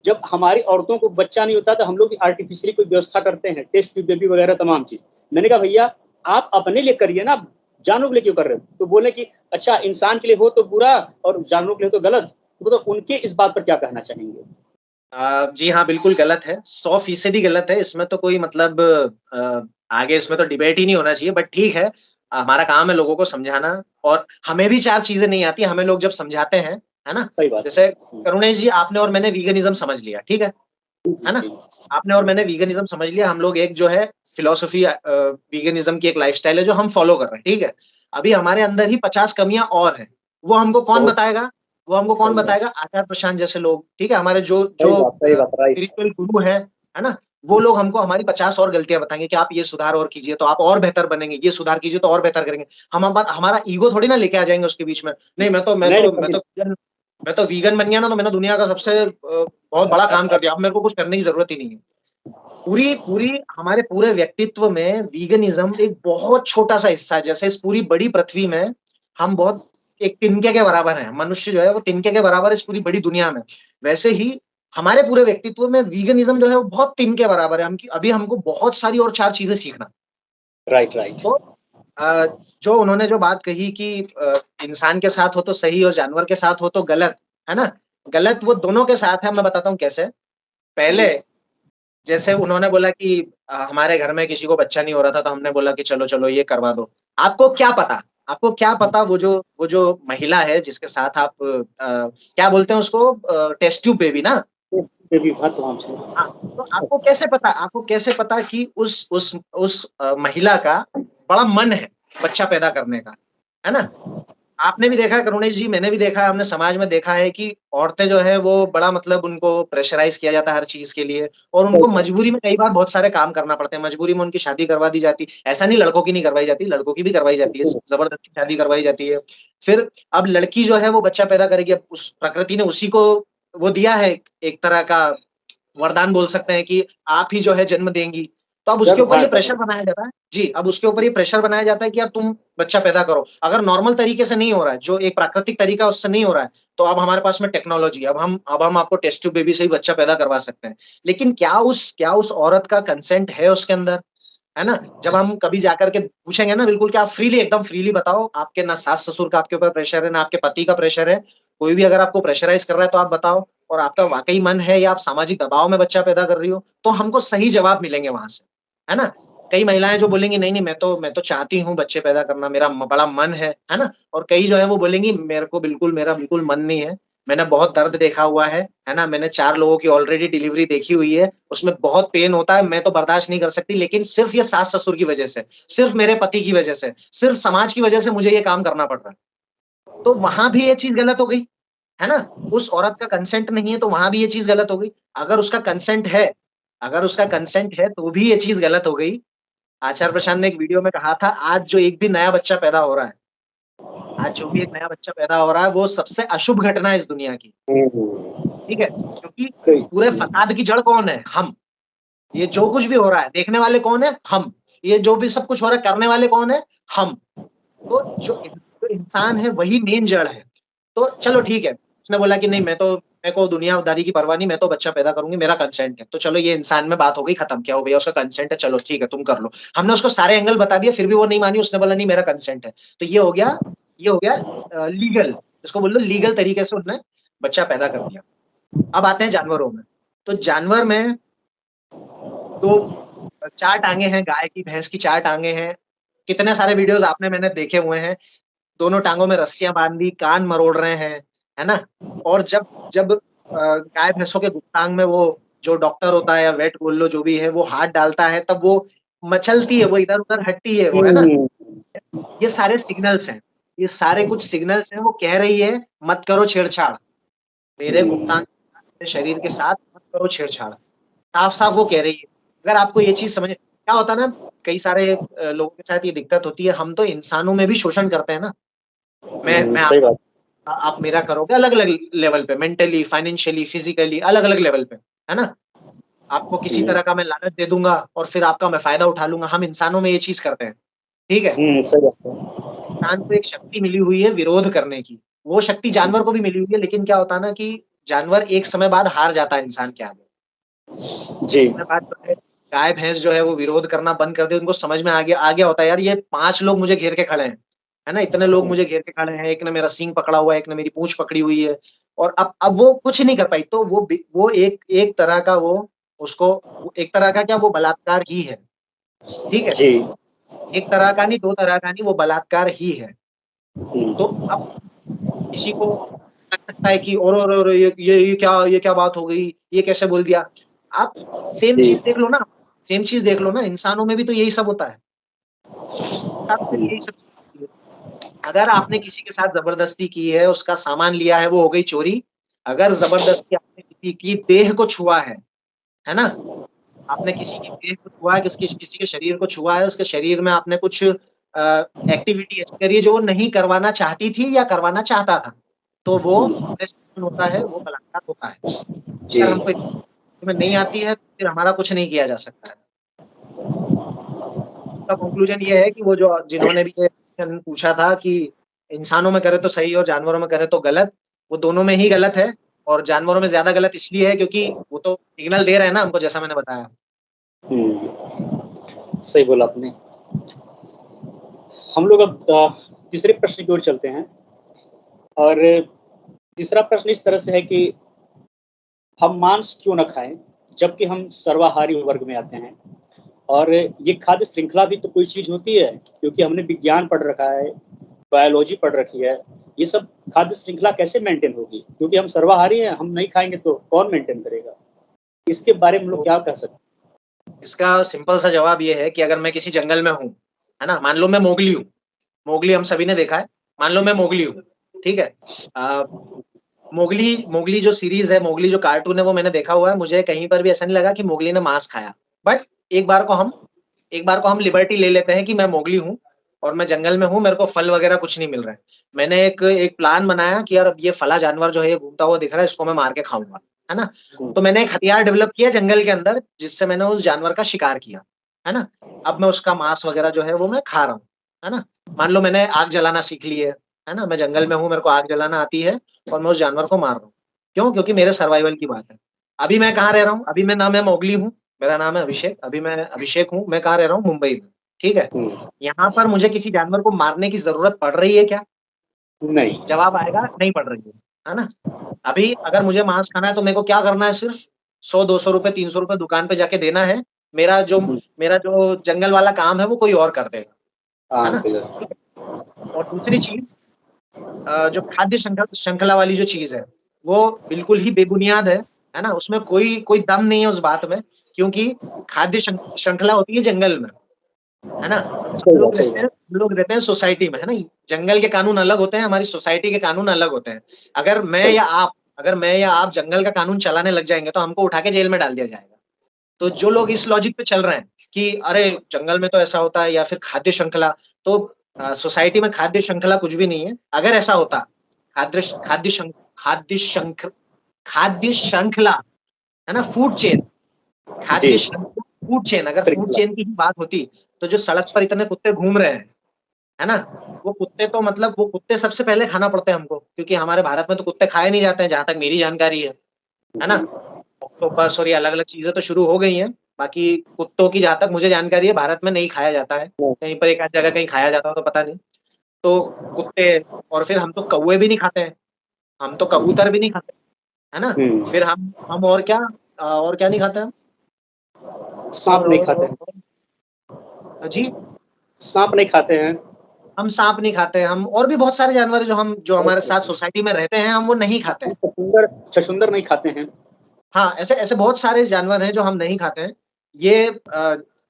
जब हमारी औरतों को बच्चा नहीं होता तो हम लोग भी आर्टिफिशियली कोई व्यवस्था करते हैं, टेस्ट ट्यूब बेबी वगैरह तमाम चीज। मैंने कहा भैया आप अपने लिए करिए ना, जानवरों के लिए क्यों कर रहे हो? तो बोले कि अच्छा इंसान के लिए हो तो बुरा और जानवरों के लिए तो गलत। तो उनके इस बात पर क्या कहना चाहेंगे? जी हाँ, बिल्कुल गलत है, 100% गलत है। इसमें तो कोई मतलब आगे इसमें तो डिबेट ही नहीं होना चाहिए, बट ठीक है, हमारा काम है लोगों को समझाना, और हमें भी 4 चीज़ें नहीं आती, हमें लोग जब समझाते हैं, है ना? सही बात जैसे है। करुणेश जी, आपने और मैंने वीगनिज़्म समझ लिया, ठीक है ना? आपने और मैंने वीगनिज़्म समझ लिया, हम लोग एक जो है फिलॉसफी वीगनिज़्म की एक लाइफ़स्टाइल है जो हम फॉलो कर रहे हैं, ठीक है? अभी हमारे अंदर ही 50 कमियाँ और हैं, वो हमको कौन बहुत बताएगा? वो हमको कौन सही बात, बताएगा? आचार्य प्रशांत जैसे लोग, ठीक है? हमारे जो सही जो बात, सही बात, राइट। स्पिरिचुअल गुरु हैं, है ना? वो लोग हमको हमारी 50 और गलतियाँ बताएँगे कि आप ये सुधार और कीजिए तो आप और बेहतर बनेंगे, ये सुधार कीजिए तो और बेहतर करेंगे। हमारा ईगो थोड़ी ना लेके आ जाएँगे उसके बीच में। नहीं, नहीं, नहीं, कभी मैं तो वीगन बन गया ना, तो मैंने दुनिया का सबसे बहुत बड़ा काम कर दिया, अब मेरे को कुछ करने की ज़रूरत ही नहीं है। पूरी पूरी हमारे पूरे व्यक्तित्व में वीगनिज़्म एक बहुत छोटा-सा हिस्सा है। जैसे इस पूरी बड़ी पृथ्वी में हम बहुत एक तिनके के बराबर हैं। मनुष्य जो है वो तिनके के बराबर है इस पूरी बड़ी दुनिया में। वैसे ही हमारे पूरे व्यक्तित्व में वीगनिज़्म जो है वो बहुत तिनके के बराबर है। हम कि अभी हमको बहुत सारी और 4 चीज़ें सीखना। Right, right. तो अ, जो उन्होंने जो बात कही कि इंसान के साथ हो तो सही और जानवर के साथ हो तो गलत, है ना? गलत वो दोनों के साथ है, मैं बताता हूँ कैसे। पहले जैसे उन्होंने बोला कि हमारे घर में किसी को बच्चा नहीं हो रहा था, तो हमने बोला कि चलो-चलो ये करवा दो। आपको क्या पता वो जो महिला है जिसके साथ आप क्या बोलते हैं उसको टेस्ट ट्यूब बेबी ना? ये भी बात तमाम सही। हाँ, तो आपको कैसे पता कि उस महिला का बड़ा मन है बच्चा पैदा करने का, है ना? आपने भी देखा है करुणेश जी, मैंने भी देखा है, हमने समाज में देखा है कि औरतें जो है वो बड़ा मतलब उनको प्रेशराइज़ किया जाता है हर चीज़ के लिए, और सही उनको बात, मजबूरी में कई बार बहुत सारे काम करना पड़ते हैं। मजबूरी में उनकी शादी करवा दी जाती है। ऐसा नहीं लड़कों की नहीं करवाई जाती, लड़कों की भी करवाई जाती है, ज़बरदस्ती शादी करवाई जाती है। फिर अब लड़की जो है वो बच्चा पैदा करेगी, अब उस प्रकृति ने उसी को वो दिया है एक तरह का वरदान बोल सकते हैं कि आप ही जो है जन्म देंगी। तो अब उसके ऊपर ये गर्भधारण प्रेशर करना। बनाया जाता है जी, अब उसके ऊपर ये प्रेशर बनाया जाता है कि अब तुम बच्चा पैदा करो। अगर नॉर्मल तरीके से नहीं हो रहा है, जो एक प्राकृतिक तरीका है उससे नहीं हो रहा है, तो अब हमारे पास में टेक्नोलॉजी है, अब हम आपको टेस्ट ट्यूब बेबी से ही बच्चा पैदा करवा सकते हैं। लेकिन क्या उस औरत का कंसेंट है उसके अंदर? है ना? जब हम कभी जाकर के पूछेंगे ना बिल्कुल कि आप फ्रीली एकदम फ्रीली बताओ, आपके ना सास-ससुर का आपके ऊपर प्रेशर है, ना आपके पति का प्रेशर है। कोई भी अगर आपको प्रेशराइज़ कर रहा है तो आप बताओ, और आपका वाक़ई मन है या आप सामाजिक दबाव में बच्चा पैदा कर रही हो, तो हमको सही जवाब मिलेंगे वहाँ से, है ना? कई महिलाएँ जो बोलेंगी नहीं, नहीं मैं तो चाहती हूँ बच्चे पैदा करना, मेरा बड़ा मन है ना? और कई जो है वो बोलेंगी मेरा बिल्कुल मन नहीं है। मैंने बहुत दर्द देखा हुआ है ना? मैंने 4 लोगों की ऑलरेडी डिलीवरी देखी हुई है, उसमें बहुत पेन होता है, मैं तो बर्दाश्त नहीं कर सकती, लेकिन सिर्फ़ ये सास-ससुर की वज़ह से, सिर्फ़ मेरे पति की वज़ह से, सिर्फ़ समाज की वज़ह से मुझे ये काम करना पड़ रहा है। तो वहाँ भी ये चीज़ गलत हो गई, है ना? उस औरत का कंसेंट नहीं है तो वहाँ भी ये चीज़ गलत हो गई। अगर उसका कंसेंट है अगर उसका कंसेंट है तो भी ये चीज़ गलत हो गई। आचार्य प्रशांत ने एक वीडियो में कहा था, आज जो एक भी नया बच्चा पैदा हो रहा है, आज जो भी एक नया बच्चा पैदा हो रहा है, वो सबसे अशुभ घटना है इस दुनिया की, हुँ, ठीक है? क्योंकि सही। पूरे फसाद की जड़ कौन है? हम। ये जो कुछ भी हो रहा है, देखने वाले कौन है? हम। ये जो भी सब कुछ हो रहा है, करने वाले कौन है? हम। तो जो इंसान है वही मेन जड़ है। तो चलो ठीक है, उसने बोला कि नहीं मेरे को दुनियादारी की परवाह नहीं, मैं तो बच्चा पैदा करूँगी, मेरा कंसेंट है। तो चलो ये इंसान में बात हो गई खत्म, क्या हो भैया उसका कंसेंट है, चलो ठीक है तुम कर लो। हमने उसको सारे एंगल बता दिए फिर भी वो नहीं मानी, उसने बोला नहीं मेरा कंसेंट है। तो ये हो गया लीगल, इसको बोल लो लीगल तरीके से उसने बच्चा पैदा कर दिया। अब आते हैं जानवरों में। तो जानवर में तो 4 टाँगे हैं, गाय की, भैंस की 4 टाँगे हैं। कितने सारे वीडियोज़ आपने मैंने देखे हुए हैं। दोनों टाँगों में रस्सियाँ बाँध दी, कान मरोड़ रहे हैं, है ना? और जब जब गाय-भैंसों के गुप्तांग में वो जो डॉक्टर होता है या वेट बोल लो जो भी है, वो हाथ डालता है तब वो मचलती है, वो इधर-उधर हटती है वो, है ना? हुँ, ये सारे सिग्नल्स हैं। ये सारे कुछ सिग्नल्स हैं, वो कह रही है मत करो छेड़छाड़। मेरे गुप्तांग मेरे शरीर के साथ मत करो छेड़छाड़। साफ-साफ वो कह रही है। अगर आपको ये चीज़ समझ क्या होता है ना, कई सारे लोगों के साथ ये दिक्कत होती है, हम तो इंसानों में भी शोषण करते हैं ना। मैं सही आपका बात। आप मेरा करोगे अलग-अलग लेवल पे, मेंटली, फाइनेंशियली, फिज़िकली अलग-अलग लेवल पे, है ना? आपको किसी हुँ, तरह का मैं लालच दे दूँगा और फिर आपका मैं फ़ायदा उठा लूँगा। हम इंसानों में ये चीज़ करते हैं, ठीक है? सही बात है। इंसान को एक शक्ति मिली हुई है विरोध करने की। वो शक्ति जानवर को भी मिली हुई है, लेकिन क्या होता है ना कि जानवर एक समय बाद हार जाता है इंसान के आगे। जी समय बाद जो है गाय भैंस जो है वो विरोध करना बंद कर दे, उनको समझ में आ गया होता है यार ये 5 लोग मुझे घेर के खड़े हैं, है ना? इतने लोग मुझे घेर के खड़े हैं, एक ने मेरा सींग पकड़ा हुआ है, एक ने मेरी पूंछ पकड़ी हुई है, और अब वो कुछ नहीं कर पाई, तो वो एक तरह का वो उसको एक तरह का क्या वो बलात्कार ही है, ठीक है? जी। एक तरह का नहीं, 2 तरह का नहीं, वो बलात्कार ही है। तो हम्म, अब किसी को लग सकता है कि और ये क्या बात हो गई? ये कैसे बोल दिया? आप सेम जी। चीज़ देख लो ना, सेम चीज़ देख लो ना, इंसानों में भी तो यही सब होता है। इंसानों में भी यही सब चीज़ें होती है। अगर आपने किसी के साथ ज़बरदस्ती की है, उसका सामान लिया है, वो हो गई चोरी। अगर ज़बरदस्ती आपने किसी की देह को छुआ है ना? आपने किसी की देह को छुआ है, किसी के शरीर को छुआ है, उसके शरीर में आपने कुछ एक्टिविटी ऐसी करी है जो वो नहीं करवाना चाहती थी या करवाना चाहता था, तो वो molestation होता है, वो बलात्कार होता है। जी। अगर हमको में नहीं आती है, तो फिर हमारा कुछ नहीं किया जा सकता है। उसका कंक्लूजन ये है कि वो जो जिन्होंने भी ये क्वेश्चन पूछा था कि इंसानों में करे तो सही और जानवरों में करे तो गलत, वो दोनों में ही गलत है, और जानवरों में ज़्यादा गलत इसलिए है क्योंकि वो तो सिग्नल दे रहे हैं ना हमको, जैसा मैंने बताया। सही बोला आपने। हम लोग अब तीसरे प्रश्न की ओर चलते हैं, और तीसरा प्रश्न इस तरह से है कि हम मांस क्यों न खाएं जबकि हम सर्वाहारी वर्ग में आते हैं। और ये खाद्य श्रृंखला भी तो कोई चीज होती है, क्योंकि हमने विज्ञान पढ़ रखा है, बायोलॉजी पढ़ रखी है। ये सब खाद्य श्रृंखला कैसे मेंटेन होगी, क्योंकि हम सर्वाहारी हैं, हम नहीं खाएंगे तो कौन मेंटेन करेगा? इसके बारे में हम लोग तो क्या कह सकते इसका सिंपल सा जवाब ये है कि अगर मैं किसी जंगल में हूँ, है ना? मान लो मैं मोगली हूँ, मोगली हम सभी ने देखा है, मान लो मैं मोगली हूँ, ठीक है? अ, मोगली मोगली जो सीरीज़ है, मोगली जो कार्टून है वो मैंने देखा हुआ है, मुझे कहीं पर भी ऐसा नहीं लगा कि मोगली ने मांस खाया। बट एक बार को हम एक बार को हम लिबर्टी ले लेते हैं कि मैं मोगली हूँ और मैं जंगल में हूँ, मेरे को फल वगैरह कुछ नहीं मिल रहा है। मैंने एक एक प्लान बनाया कि यार अब ये फला जानवर जो है ये घूमता हुआ दिख रहा है, इसको मैं मार के खाऊँगा, है ना? हैं? तो मैंने एक हथियार डेवलप किया जंगल के अंदर, जिससे मैंने उस जानवर का शिकार किया, है ना? अब मैं उसका मांस वगैरह जो है वो मैं खा रहा हूँ, है ना? मान लो मैंने आग जलाना सीख ली है ना? मैं जंगल में हूँ, मेरे को आग जलाना आती है और मैं उस जानवर को मार रहा हूँ। क्यों? क्योंकि मेरे सर्वाइवल की बात है। अभी मैं कहाँ रह रहा हूँ? अभी मैं ना मैं मोगली हूँ, मेरा नाम है अभिषेक, अभी मैं अभिषेक हूँ, मैं कहाँ रह रहा हूँ? मुंबई में, ठीक है? हम्म, यहाँ पर मुझे किसी जानवर को मारने की ज़रूरत पड़ रही है क्या? नहीं। जवाब आएगा नहीं पड़ रही है ना? अभी अगर मुझे मांस खाना है तो मेरे को क्या करना है, सिर्फ 100-200 रुपए, 300 रुपए दुकान पे जाके देना है। मेरा जो मेरा जो जंगल वाला काम है वो कोई और कर देगा, है हाँ ना? बिल्कुल। ठीक है? और दूसरी चीज़, जो खाद्य श्रृंखला वाली जो चीज़ है, वो बिल्कुल ही बेबुनियाद है ना? उसमें कोई कोई दम नहीं है उस बात में, क्योंकि खाद्य श्रृंखला होती है जंगल में, है ना? सही बात, सही बात। हम लोग रहते हैं सोसाइटी में, है ना? जंगल के कानून अलग होते हैं, हमारी सोसाइटी के कानून अलग होते हैं। सही। अगर मैं या आप जंगल का कानून चलाने लग जाएँगे, तो हमको उठा के जेल में डाल दिया जाएगा। तो जो लोग इस लॉजिक पे चल रहे हैं कि अरे! जंगल में तो ऐसा होता है या फिर खाद्य श्रृंखला, तो सोसाइटी में खाद्य श्रृंखला कुछ भी नहीं है। अगर ऐसा होता, खाद्य श खाद्य शृंख खाद्य शंख खाद्य श्रृंखला, है ना? फूड चेन, जी। खाद्य श्रृंखला फूड चेन, अगर फूड श्रृंखला। चेन की ही बात होती, तो जो सड़क पर इतने कुत्ते घूम रहे है ना? वो कुत्ते तो मतलब वो कुत्ते सबसे पहले खाना पड़ते हैं हमको, क्योंकि हमारे भारत में तो कुत्ते खाए नहीं जाते हैं, जहाँ तक मेरी जानकारी है ना? ऑक्टोपस और ये अलग-अलग चीज़ें तो शुरू हो गई हैं, बाकी कुत्तों की जहाँ तक मुझे जानकारी है भारत में नहीं खाया जाता है, कहीं पर एक आध जगह कहीं खाया जाता हो तो पता नहीं। तो कुत्ते, और फिर हम तो कौवे भी नहीं खाते हैं, हम तो कबूतर भी नहीं खाते, है ना? फिर हम और क्या नहीं खाते हम? सांप नहीं खाते हैं। और जी? सांप नहीं खाते हैं। हम साँप नहीं खाते, हम और भी बहुत सारे जानवर हैं जो हमारे साथ सोसाइटी में रहते हैं, हम वो नहीं खाते हैं। छछूंदर, छछूंदर नहीं खाते हैं। हाँ, ऐसे ऐसे बहुत सारे जानवर हैं जो हम नहीं खाते हैं। ये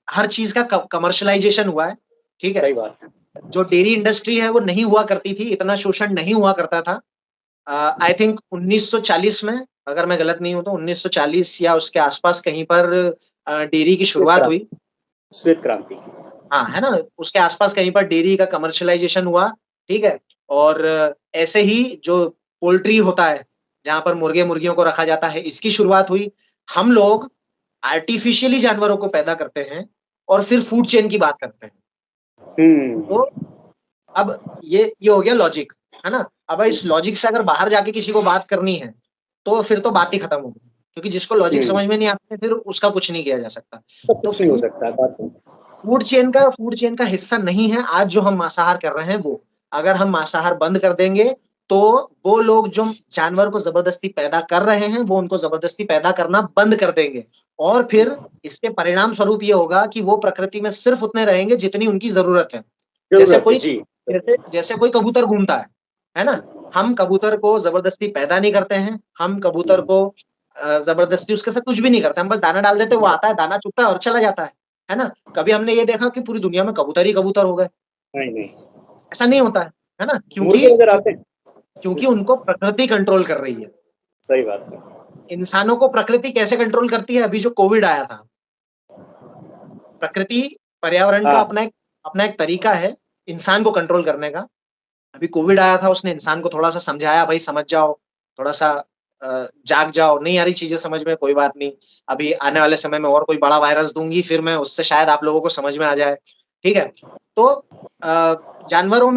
हर चीज़ का कमर्शियलाइज़ेशन हुआ है, ठीक है? सही बात है। जो डेयरी इंडस्ट्री है वो नहीं हुआ करती थी, इतना शोषण नहीं हुआ करता था। आई थिंक 1940 में, अगर मैं गलत नहीं हूँ तो 1940 या उसके आस-पास कहीं पर डेयरी की श्वेत शुरुआत हुई। क्रांति। श्वेत क्रांति। हाँ, है ना? उसके आस-पास कहीं पर डेयरी का कमर्शियलाइज़ेशन हुआ, ठीक है? और ऐसे ही जो पोल्ट्री होता है, जहाँ पर मुर्गे-मुर्गियों को रखा जाता है, इसकी शुरुआत हुई। हम लोग आर्टिफ़िशियली जानवरों को पैदा करते हैं और फिर फूड चेन की बात करते हैं। हम्म। तो अब ये हो गया लॉजिक। है ना? अब इस लॉजिक से अगर बाहर जाके किसी को बात करनी है, तो फिर तो बात ही खत्म हो गई। क्योंकि जिसको लॉजिक समझ में नहीं आता है, फिर उसका कुछ नहीं किया जा सकता। सब तो कुछ नहीं हो सकता है, बात सही। फूड चेन का हिस्सा नहीं है आज जो हम मांसाहार कर रहे हैं वो। अगर हम मांसाहार बंद कर देंगे, तो वो लोग जो जानवर को ज़बरदस्ती पैदा कर रहे हैं, वो उनको ज़बरदस्ती पैदा करना बंद कर देंगे। और फिर इसके परिणाम स्वरूप ये होगा कि वो प्रकृति में सिर्फ़ उतने रहेंगे जितनी उनकी ज़रूरत है। जैसे ज़रूरत है, कोई जी। जैसे जैसे कोई कबूतर घूमता है ना? हम कबूतर को ज़बरदस्ती पैदा नहीं करते हैं, हम कबूतर हुँ, को ज़बरदस्ती उसके साथ कुछ भी नहीं करते, हम बस दाना डाल देते हैं, वो आता है, दाना चुगता है और चला जाता है ना? कभी हमने ये देखा कि पूरी दुनिया में कबूतर ही कबूतर हो गए, नहीं, नहीं। ऐसा नहीं होता है ना? मुर्गे वगैरह आते हैं। क्योंकि उनको प्रकृति कंट्रोल कर रही है। सही बात है। इंसानों को प्रकृति कैसे कंट्रोल करती है? अभी जो कोविड आया था, प्रकृति पर्यावरण का हाँ, अपना एक तरीका है इंसान को कंट्रोल करने का। अभी कोविड आया था, उसने इंसान को थोड़ा-सा समझाया, भई समझ जाओ, थोड़ा-सा जाग जाओ, नहीं आ रही चीज़ें समझ में, कोई बात नहीं। अभी आने वाले समय में और कोई बड़ा वायरस दूँगी, फिर मैं उससे शायद आप लोगों को समझ में आ जाए, ठीक है? तो अ, जानवरों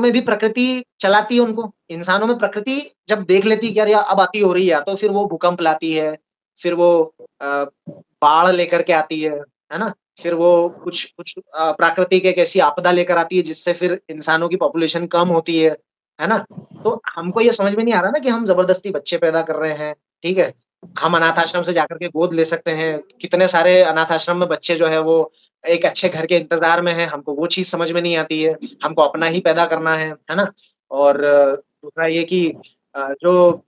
में भी प्रकृति चलाती है उनको, इंसानों में प्रकृति जब देख लेती है कि यार अब अति हो रही है, तो फिर वो भूकंप लाती है, फिर वो अ, बाढ़ लेकर के आती है ना? फिर वो कुछ कुछ प्राकृतिक एक ऐसी आपदा लेकर आती है जिससे फिर इंसानों की पॉपुलेशन कम होती है ना? तो हमको ये समझ में नहीं आ रहा ना कि हम ज़बरदस्ती बच्चे पैदा कर रहे हैं, ठीक है? हम अनाथ आश्रम से जाकर के गोद ले सकते हैं, कितने सारे अनाथ आश्रम में बच्चे जो है वो एक अच्छे घर के इंतज़ार में हैं, हमको वो चीज़ समझ में नहीं आती है, हमको अपना ही पैदा करना है ना? और दूसरा ये कि जो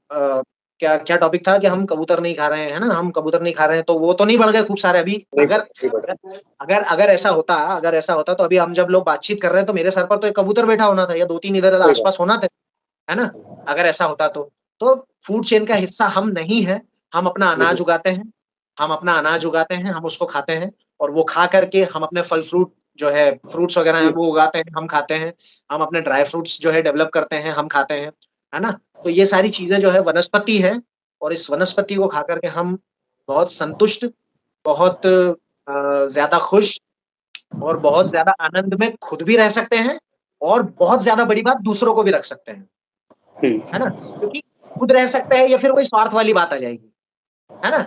क्या क्या टॉपिक था कि हम कबूतर नहीं खा रहे हैं, है ना? हम कबूतर नहीं खा रहे हैं, तो वो तो नहीं बढ़ गए खूब सारे अभी नहीं अगर पता, नहीं पता। अगर अगर अगर ऐसा होता तो अभी हम जब लोग बातचीत कर रहे हैं तो मेरे सर पर तो एक कबूतर बैठा होना था या 2-3 इधर सही बात। आस-पास होना था, है ना? अगर ऐसा होता तो। तो फूड चेन का हिस्सा हम नहीं हैं, हम अपना हुँ, हुँ। अनाज उगाते हैं, हम उसको खाते हैं और वो खा कर के हम अपने फल-फ्रूट जो है फ्रूट्स वगैरह हैं हुँ, वो उगाते हैं, हम खाते हैं। हम अपने ड्राई फ्रूट्स जो है डेवलप करते हैं, हम खाते हैं, है ना? तो ये सारी चीज़ें जो है वनस्पति है और इस वनस्पति को खा कर के हम बहुत संतुष्ट, बहुत ज़्यादा खुश और बहुत ज़्यादा आनंद में खुद भी रह सकते हैं और बहुत ज़्यादा बड़ी बात दूसरों को भी रख सकते हैं, है ना? हुँ। क्योंकि खुद रह सकते हैं या फिर वही स्वार्थ वाली बात आ जाएगी, है ना?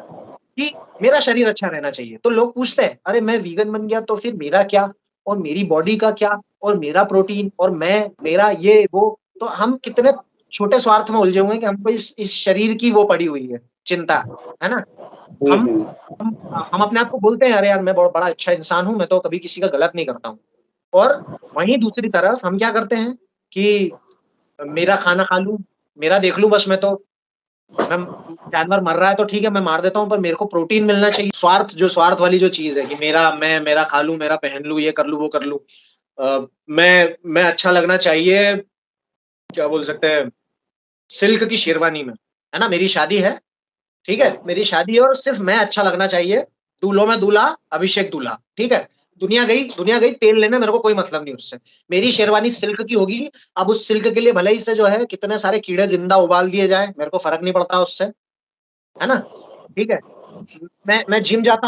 कि मेरा शरीर अच्छा रहना चाहिए। तो लोग पूछते हैं, "अरे! मैं वीगन बन गया तो फिर मेरा क्या? और मेरी बॉडी का क्या? और मेरा प्रोटीन और मेरा ये वो।" तो हम कितने छोटे स्वार्थ में उलझे हुए हैं कि हमको इस शरीर की वो पड़ी हुई है चिंता, है ना? हुँ, हम हुँ। हम अपने आप को बोलते हैं, "अरे यार! मैं बड़ा अच्छा इंसान हूँ, मैं तो कभी किसी का गलत नहीं करता हूँ।" और वहीं दूसरी तरफ हम क्या करते हैं कि मेरा खाना खा लूँ, मेरा देख लूँ बस मैं तो। मैं जानवर मर रहा है तो ठीक है मैं मार देता हूँ पर मेरे को प्रोटीन मिलना चाहिए। स्वार्थ वाली जो चीज़ है कि मेरा खा लूँ, मेरा पहन लूँ, ये कर लूँ, वो कर लूँ। मैं अच्छा लगना चाहिए, क्या बोल सकते हैं, सिल्क की शेरवानी में, है ना? मेरी शादी है, ठीक है? मेरी शादी है और सिर्फ़ मैं अच्छा लगना चाहिए। दूल्हों में दूल्हा, अभिषेक दूल्हा, ठीक है? दुनिया गई तेल लेने, मेरे को कोई मतलब नहीं उससे। मेरी शेरवानी सिल्क की होगी, अब उस सिल्क के लिए भले ही से जो है कितने सारे कीड़े ज़िंदा उबाल दिए जाएँ, मेरे को फ़र्क नहीं पड़ता उससे, है ना? ठीक है? मैं जिम जाता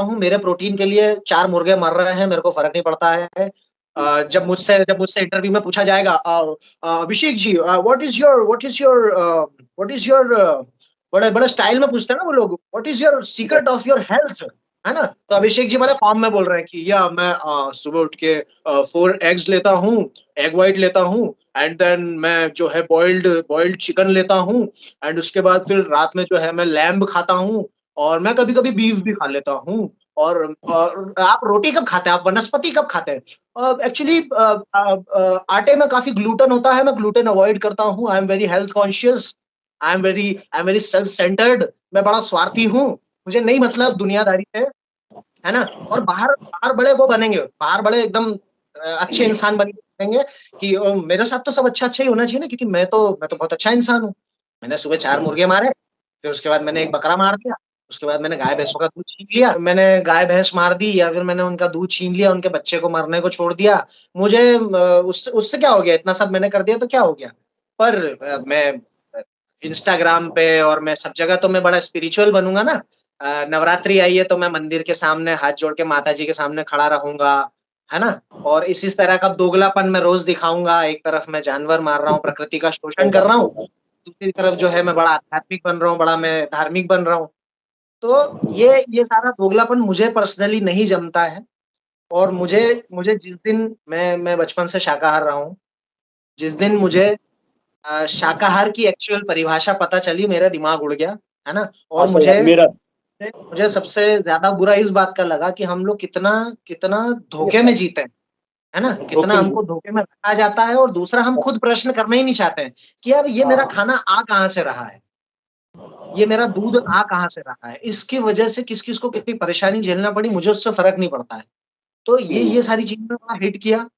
हूँ, मेरे प्रोटीन के लिए 4 मुर्गे मर रहे हैं, मेरे को फ़र्क नहीं पड़ता है। जब मुझसे इंटरव्यू में पूछा जाएगा Abhishek ji what is your बड़े बड़े स्टाइल में पूछते हैं ना वो लोग, what is your secret of your health? है ना? तो अभिषेक जी बड़े फॉर्म में बोल रहे हैं कि या मैं सुबह उठ के 4 एग्स लेता हूँ, एग व्हाइट लेता हूँ एंड देन मैं जो है बॉइल्ड बॉइल्ड चिकन लेता हूँ एंड उसके बाद फिर रात में जो है मैं लैम्ब खाता हूँ और मैं कभी-कभी बीफ भी खा लेता हूँ और आप रोटी कब खाते हैं? आप वनस्पति कब खाते हैं? एक्चुअली आटे में काफ़ी ग्लूटेन होता है, मैं ग्लूटेन अवॉइड करता हूँ। I am very self centred, मैं बड़ा स्वार्थी हूँ। मुझे नहीं मतलब दुनियादारी से, है ना? और बाहर बाहर बड़े वो बनेंगे, बाहर बड़े एकदम अच्छे इंसान बन के बनेंगे कि मेरे साथ तो सब अच्छा-अच्छा ही होना चाहिए ना क्योंकि मैं तो बहुत अच्छा इंसान हूँ। मैंने सुबह 4 मुर्गे मारे, फिर उसके बाद मैंने 1 बकरा मार दिया, उसके बाद मैंने गाय-भैंसों का दूध छीन लिया। मैंने गाय-भैंस मार दी या फिर मैंने उनका दूध छीन लिया, उनके बच्चे को मरने को छोड़ दिया। मुझे उससे उससे क्या हो गया? इतना सब मैंने कर दिया तो क्या हो गया? पर मैं इंस्टाग्राम पे और मैं सब जगह तो मैं बड़ा स्पिरिचुअल बनूँगा ना। नवरात्रि आई है तो मैं मंदिर के सामने हाथ जोड़ के माताजी के सामने खड़ा रहूँगा। है ना? और इस तरह का दोगलापन मैं रोज़ दिखाऊँगा, एक तरफ मैं जानवर मार रहा हूँ, प्रकृति का शोषण कर रहा हूँ, दूसरी तरफ जो है मैं बड़ा आध्यात्मिक बन रहा हूँ, बड़ा मैं धार्मिक बन रहा हूँ। तो ये सारा दोगलापन मुझे पर्सनली नहीं जमता है और मुझे मुझे जिस दिन मैं बचपन से शाकाहार रहा हूँ, जिस दिन मुझे शाकाहार की एक्चुअल परिभाषा पता चली, मेरा दिमाग उड़ गया, है ना? हाँ और सही बात, मेरा मुझे सबसे ज़्यादा बुरा इस बात का लगा कि हम लोग कितना कितना धोखे में जीते हैं, है ना? कितना धोखे में हमको धोखे में रखा जाता है और दूसरा हम खुद प्रश्न करना ही नहीं चाहते हैं कि यार ये मेरा हाँ खाना आ कहाँ से रहा है? ये मेरा दूध आ कहाँ से रहा है? इसकी वजह से किस-किस को कितनी परेशानी झेलना पड़ी, मुझे उससे फ़र्क नहीं पड़ता है। तो ये सारी चीज़ें बड़ा हिट किया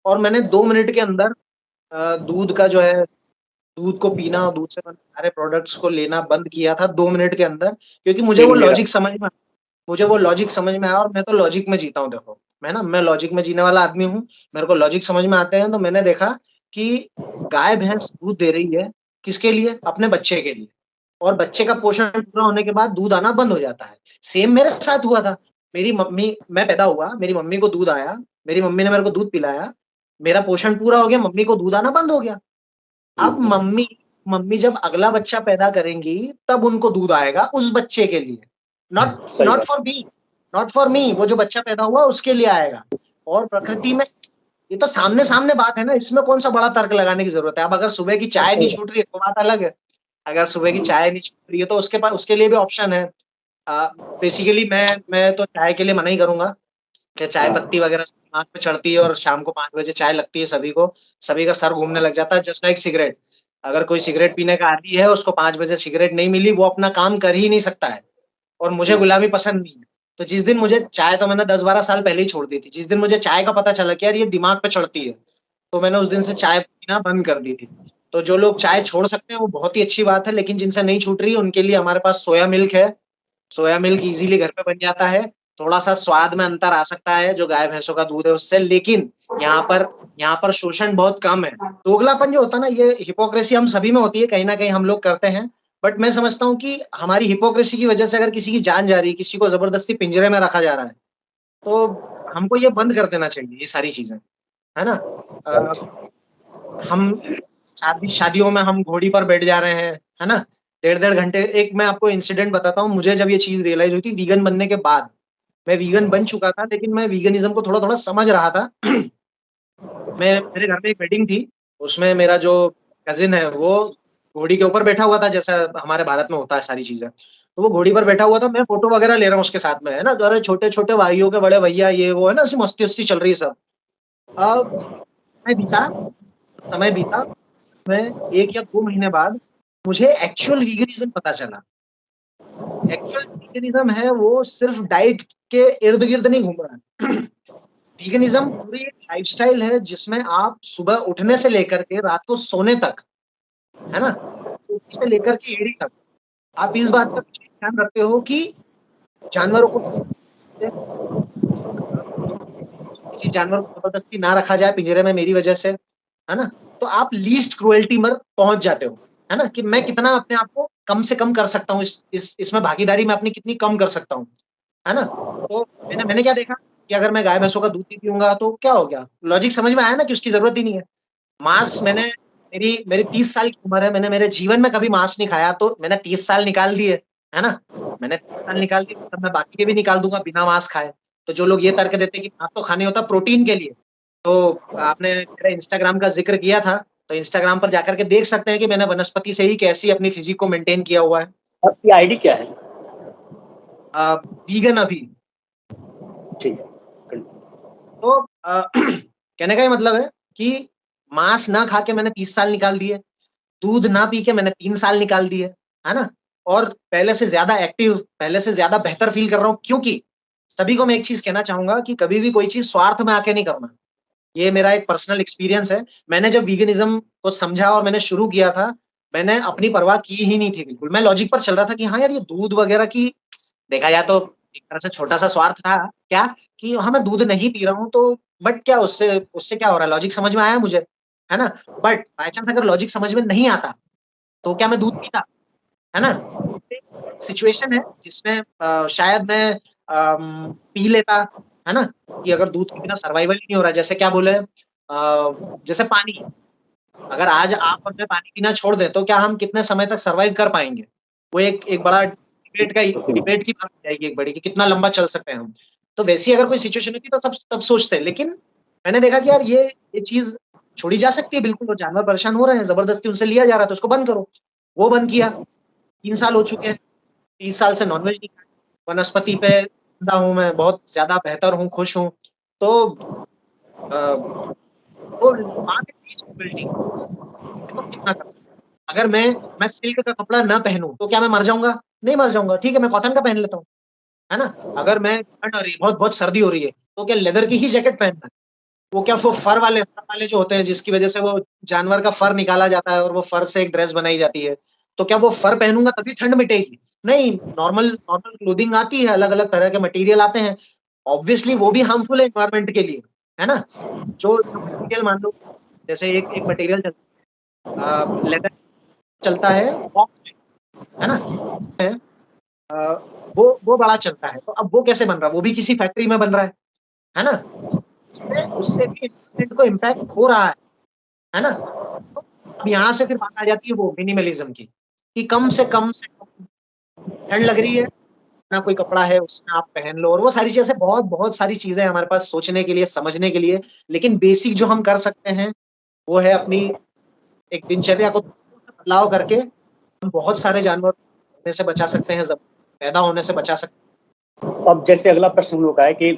और मैंने 2 मिनट के अंदर दूध का जो है दूध को पीना और दूध से बने सारे प्रोडक्ट्स को लेना बंद किया था 2 मिनट के अंदर क्योंकि सेम मेरा। मुझे वो लॉजिक समझ में आया और मैं तो लॉजिक में जीता हूँ देखो। मैं लॉजिक में जीने वाला आदमी हूँ। मेरे को लॉजिक समझ में आते हैं तो मैंने देखा कि गाय-भैंस दूध दे रही है, किसके लिए? अपने बच्चे के लिए और बच्चे का पोषण पूरा होने के बाद दूध आना बंद हो जाता है। सेम मेरे साथ हुआ था। मेरी मम्मी मैं पैदा हुआ, मेरी मम्मी को दूध आया, मेरी मम्मी ने मेरे को दूध पिलाया, मेरा पोषण पूरा हो गया, मम्मी को दूध आना बंद हो गया। अब मम्मी मम्मी जब अगला बच्चा पैदा करेंगी, तब उनको दूध आएगा उस बच्चे के लिए, नॉट सही नॉट बात। For me not for me वो जो बच्चा पैदा हुआ उसके लिए आएगा। और प्रकृति में ये तो सामने-सामने बात है ना, इसमें कौन-सा बड़ा तर्क लगाने की ज़रूरत है। अब अगर सुबह की चाय सही नहीं बात। छूट रही है, तो बात अलग है। अगर सुबह की चाय नहीं छूट रही है, तो उसके लिए भी ऑप्शन है। अ, बेसिकली मैं तो चाय के लिए मना ही करूँगा कि चाय हाँ पत्ती वगैरह दिमाग पे चढ़ती है और शाम को 5 बजे चाय लगती है सभी को, सभी का सर घूमने लग जाता है जस्ट लाइक सिगरेट। अगर कोई सिगरेट पीने का आदी है, उसको 5 बजे सिगरेट नहीं मिली, वो अपना काम कर ही नहीं सकता है और मुझे गुलामी पसंद नहीं है। तो जिस दिन मुझे चाय तो मैंने 10-12 साल पहले ही छोड़ दी थी। जिस दिन मुझे चाय का पता चला कि यार ये दिमाग पे चढ़ती है, तो मैंने उस दिन से चाय पीना बंद कर दी थी। तो जो लोग चाय छोड़ सकते हैं, वो बहुत ही अच्छी बात है, लेकिन जिनसे नहीं छूट रही है, उनके लिए हमारे पास सोया मिल्क है। सोया मिल्क इज़िली घर पे बन जाता है। थोड़ा-सा स्वाद में अंतर आ सकता है, जो गाय-भैंसों का दूध है उससे, लेकिन यहाँ पर यहाँ पर शोषण बहुत कम है। दोगलापन जो होता है ना, ये हिपोक्रेसी हम सभी में होती है, कहीं न कहीं हम लोग करते हैं। बट मैं समझता हूँ कि हमारी हिपोक्रेसी की वजह से अगर किसी की जान जा रही है, किसी को ज़बरदस्ती पिंजरे में रखा जा रहा है, तो हमको ये बंद कर देना चाहिए, ये सारी चीज़ें, है ना? अ, हम शादियों में हम घोड़ी पर बैठ जा रहे हैं, है ना? डेढ़-डेढ़ घंटे एक मैं आपको इंसिडेंट बताता हूँ, मुझे जब ये चीज़ रियलाइज़ हुई थी वीगन बनने के बाद। मैं वीगन बन चुका था, लेकिन मैं वीगनिज़्म को थोड़ा-थोड़ा समझ रहा था। मैं मेरे घर में एक वेडिंग थी, उसमें मेरा जो कज़िन है, वो घोड़ी के ऊपर बैठा हुआ था, जैसा हमारे भारत में होता है सारी चीज़ें। तो वो घोड़ी पर बैठा हुआ था, मैं फ़ोटो वगैरह ले रहा हूँ उसके साथ में, है ना? तो अरे छोटे-छोटे भाइयों के बड़े भैया ये वो, है ना? ऐसी मस्ती-वस्ती चल रही है सब। अब समय बीता समय बीता, मैं 1 या 2 महीने बाद मुझे एक्चुअल वीगनिज़्म पता चला। एक्चुअल वीगनिज़्म है वो सिर्फ़ डाइट के इर्द-गिर्द नहीं घूम रहा है। वीगनिज़्म पूरी एक लाइफ़स्टाइल है जिसमें आप सुबह उठने से लेकर के रात को सोने तक, है ना? टोपी से लेकर के एड़ी तक, आप इस बात का विशेष ध्यान रखते हो कि जानवरों को किसी जानवर को ज़बरदस्ती ना रखा जाए पिंजरे में मेरी वजह से, है ना? तो आप लीस्ट क्रुएल्टी पर पहुँच जाते हो, है ना? कि मैं कितना अपने आप को कम से कम कर सकता हूँ इसमें भागीदारी मैं अपनी कितनी कम कर सकता हूँ, है ना? तो मैंने मैंने क्या देखा कि अगर मैं गाय-भैंसों का दूध नहीं पीऊँगा तो क्या हो गया? लॉजिक समझ में आया ना कि उसकी ज़रूरत ही नहीं है। माँस मैंने मेरी मेरी 30 साल की उम्र है, मैंने मेरे जीवन में कभी माँस नहीं खाया, तो मैंने 30 साल निकाल दिए, है ना? मैंने 30 साल निकाल दिए, तब मैं बाकी के भी निकाल दूँगा बिना माँस खाए। तो जो लोग ये तर्क देते हैं कि माँस तो खाना ही होता है प्रोटीन के लिए, तो आपने मेरा इंस्टाग्राम का ज़िक्र किया था, तो इंस्टाग्राम पर जाकर के देख सकते हैं कि मैंने वनस्पति से ही कैसी अपनी फ़िज़ीक को मेंटेन किया हुआ है। आपकी आईडी क्या है? अ, वीगन अभी। ठीक है। कन- तो कहने का ये मतलब है कि माँस ना खा के मैंने 30 साल निकाल दिए। दूध ना पी के मैंने 3 साल निकाल दिए, है ना? और पहले से ज़्यादा एक्टिव, पहले से ज़्यादा बेहतर फ़ील कर रहा हूँ क्योंकि सभी को मैं एक चीज़ कहना चाहूँगा कि कभी भी कोई चीज़ स्वार्थ में आके नहीं करना। ये मेरा एक पर्सनल एक्सपीरियंस है। मैंने जब वीगनिज़्म को समझा और मैंने शुरू किया था, मैंने अपनी परवाह की ही नहीं थी बिल्कुल। मैं लॉजिक पर चल रहा था कि हाँ यार, ये दूध वग़ैरह की देखा जाए तो एक तरह से छोटा-सा स्वार्थ था। क्या? कि हाँ, मैं दूध नहीं पी रहा हूँ तो बट क्या उससे उससे क्या हो रहा है? लॉजिक समझ में आया मुझे, है ना? बट बाय चांस अगर लॉजिक समझ में नहीं आता, तो क्या मैं दूध पीता? है ना? सिचुएशन है जिसमें शायद मैं पी लेता, है ना, कि अगर दूध के बिना सर्वाइवल ही नहीं हो रहा है। जैसे क्या बोले, जैसे पानी, अगर आज आप और मैं पानी पीना छोड़ दें तो क्या हम कितने समय तक सर्वाइव कर पाएंगे? वो एक बड़ा डिबेट की बात हो जाएगी एक बड़ी, कि कितना लंबा चल सकते हैं हम। तो वैसी अगर कोई सिचुएशन होती तो सब तब सोचते हैं, लेकिन मैंने देखा कि यार ये चीज छोड़ी जा सकती है बिल्कुल। वो जानवर परेशान हो रहे हैं, जबरदस्ती उनसे लिया जा रहा है, तो उसको बंद करो। वो बंद किया। 3 साल हो चुके हैं, 30 साल से नॉनवेज नहीं खाया, वनस्पति पे जिंदा हूँ मैं, बहुत ज्यादा बेहतर हूँ, खुश हूँ। तो वो बात है बिल्डिंग, तुम कितना कर सकते हो। अगर मैं सिल्क का कपड़ा ना पहनूं तो क्या मैं मर जाऊंगा? नहीं मर जाऊंगा, ठीक है, मैं कॉटन का पहन लेता हूँ, है ना। अगर मैं ठंड आ रही है, बहुत बहुत सर्दी हो रही है, तो क्या लेदर की ही जैकेट पहनना है? वो क्या, वो फर वाले जो होते हैं, जिसकी वजह से वो जानवर का फर निकाला जाता है और वो फर से एक ड्रेस बनाई जाती है, तो क्या वो फर पहनूंगा तभी ठंड मिटेगी? नहीं, नॉर्मल नॉर्मल क्लोथिंग आती है, अलग अलग तरह के मटेरियल आते हैं। ऑब्वियसली वो भी हार्मफुल है एनवायरमेंट के लिए, है ना। जो मटेरियल मान लो, जैसे एक मटेरियल लेदर चलता है बॉक्स में, है ना। अ, वो बड़ा चलता है, तो अब वो कैसे बन रहा है? वो भी किसी फैक्ट्री में बन रहा है ना। उससे उससे भी एनवायरमेंट को इम्पैक्ट हो रहा है ना। तो अब यहाँ से फिर बात आ जाती है वो मिनिमलिज्म की, कि कम से कम ठंड लग रही है, ना कोई कपड़ा है उसमें आप पहन लो, और वो सारी चीजें, बहुत बहुत सारी चीजें हैं हमारे पास सोचने के लिए, समझने के लिए। लेकिन बेसिक जो हम कर सकते हैं वो है अपनी एक दिनचर्या को बदलाव करके हम बहुत सारे जानवर होने से बचा सकते हैं, पैदा होने से बचा सकते अब जैसे अगला प्रश्न हम लोग का है कि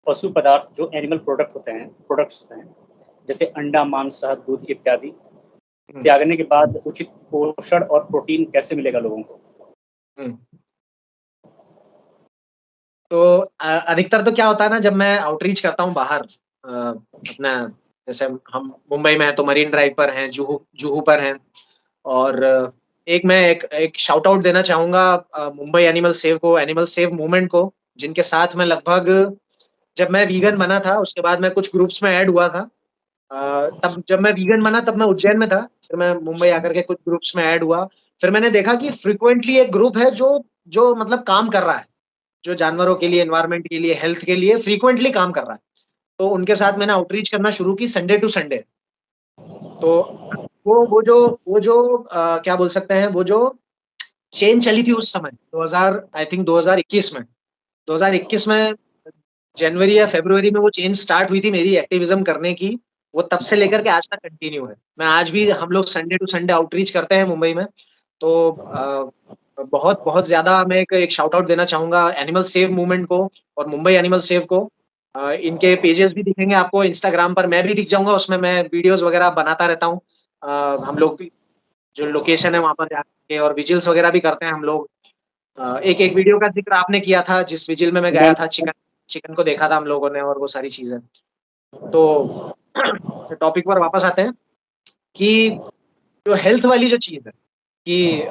पशु पदार्थ जो एनिमल प्रोडक्ट्स होते हैं, जैसे अंडा, मांस, शहद, दूध इत्यादि, हैं। त्यागने के बाद उचित पोषण और प्रोटीन कैसे मिलेगा लोगों को? हम्म। तो अधिकतर तो क्या होता है ना, जब मैं आउटरीच करता हूँ बाहर, अपना, जैसे हम मुंबई में हैं तो मरीन ड्राइव पर हैं, जुहू जुहू पर हैं। और मैं एक शाउट आउट देना चाहूंगा मुंबई एनिमल सेव को, एनिमल सेव मूवमेंट को, जिनके साथ मैं लगभग, जब मैं वीगन बना था उसके बाद मैं कुछ ग्रुप्स में ऐड हुआ था। तब जब मैं वीगन बना तब मैं उज्जैन में था, फिर मैं मुंबई आकर के कुछ ग्रुप्स में ऐड हुआ। फिर मैंने देखा कि फ्रिक्वेंटली एक ग्रुप है जो जो मतलब काम कर रहा है, जो जानवरों के लिए, एनवायरनमेंट के लिए, हेल्थ के लिए फ्रीक्वेंटली काम कर रहा है। तो उनके साथ मैंने आउटरीच करना शुरू की संडे टू संडे। तो वो जो क्या बोल सकते हैं, वो जो चेन चली थी उस समय, 2000 आई थिंक 2021 में, 2021 में जनवरी या फरवरी में वो चेन स्टार्ट हुई थी मेरी एक्टिविज्म करने की। वो तब से लेकर के आज तक कंटिन्यू है। मैं आज भी, हम लोग संडे टू संडे आउटरीच करते हैं मुंबई में। तो बहुत बहुत ज्यादा मैं एक शाउट आउट देना चाहूंगा एनिमल सेव मूवमेंट को और मुंबई एनिमल सेव को। इनके पेजेस भी दिखेंगे आपको इंस्टाग्राम पर, मैं भी दिख जाऊंगा उसमें, मैं वीडियोस वगैरह बनाता रहता हूँ। हम लोग जो लोकेशन है वहां पर जाके और विजिल्स वगैरह भी करते हैं हम लोग। एक एक वीडियो का जिक्र आपने किया था, जिस विजिल में मैं गया था, चिकन चिकन को देखा था हम लोगों ने और वो सारी चीजें। तो टॉपिक पर वापस आते हैं, कि जो हेल्थ वाली जो चीज है, कि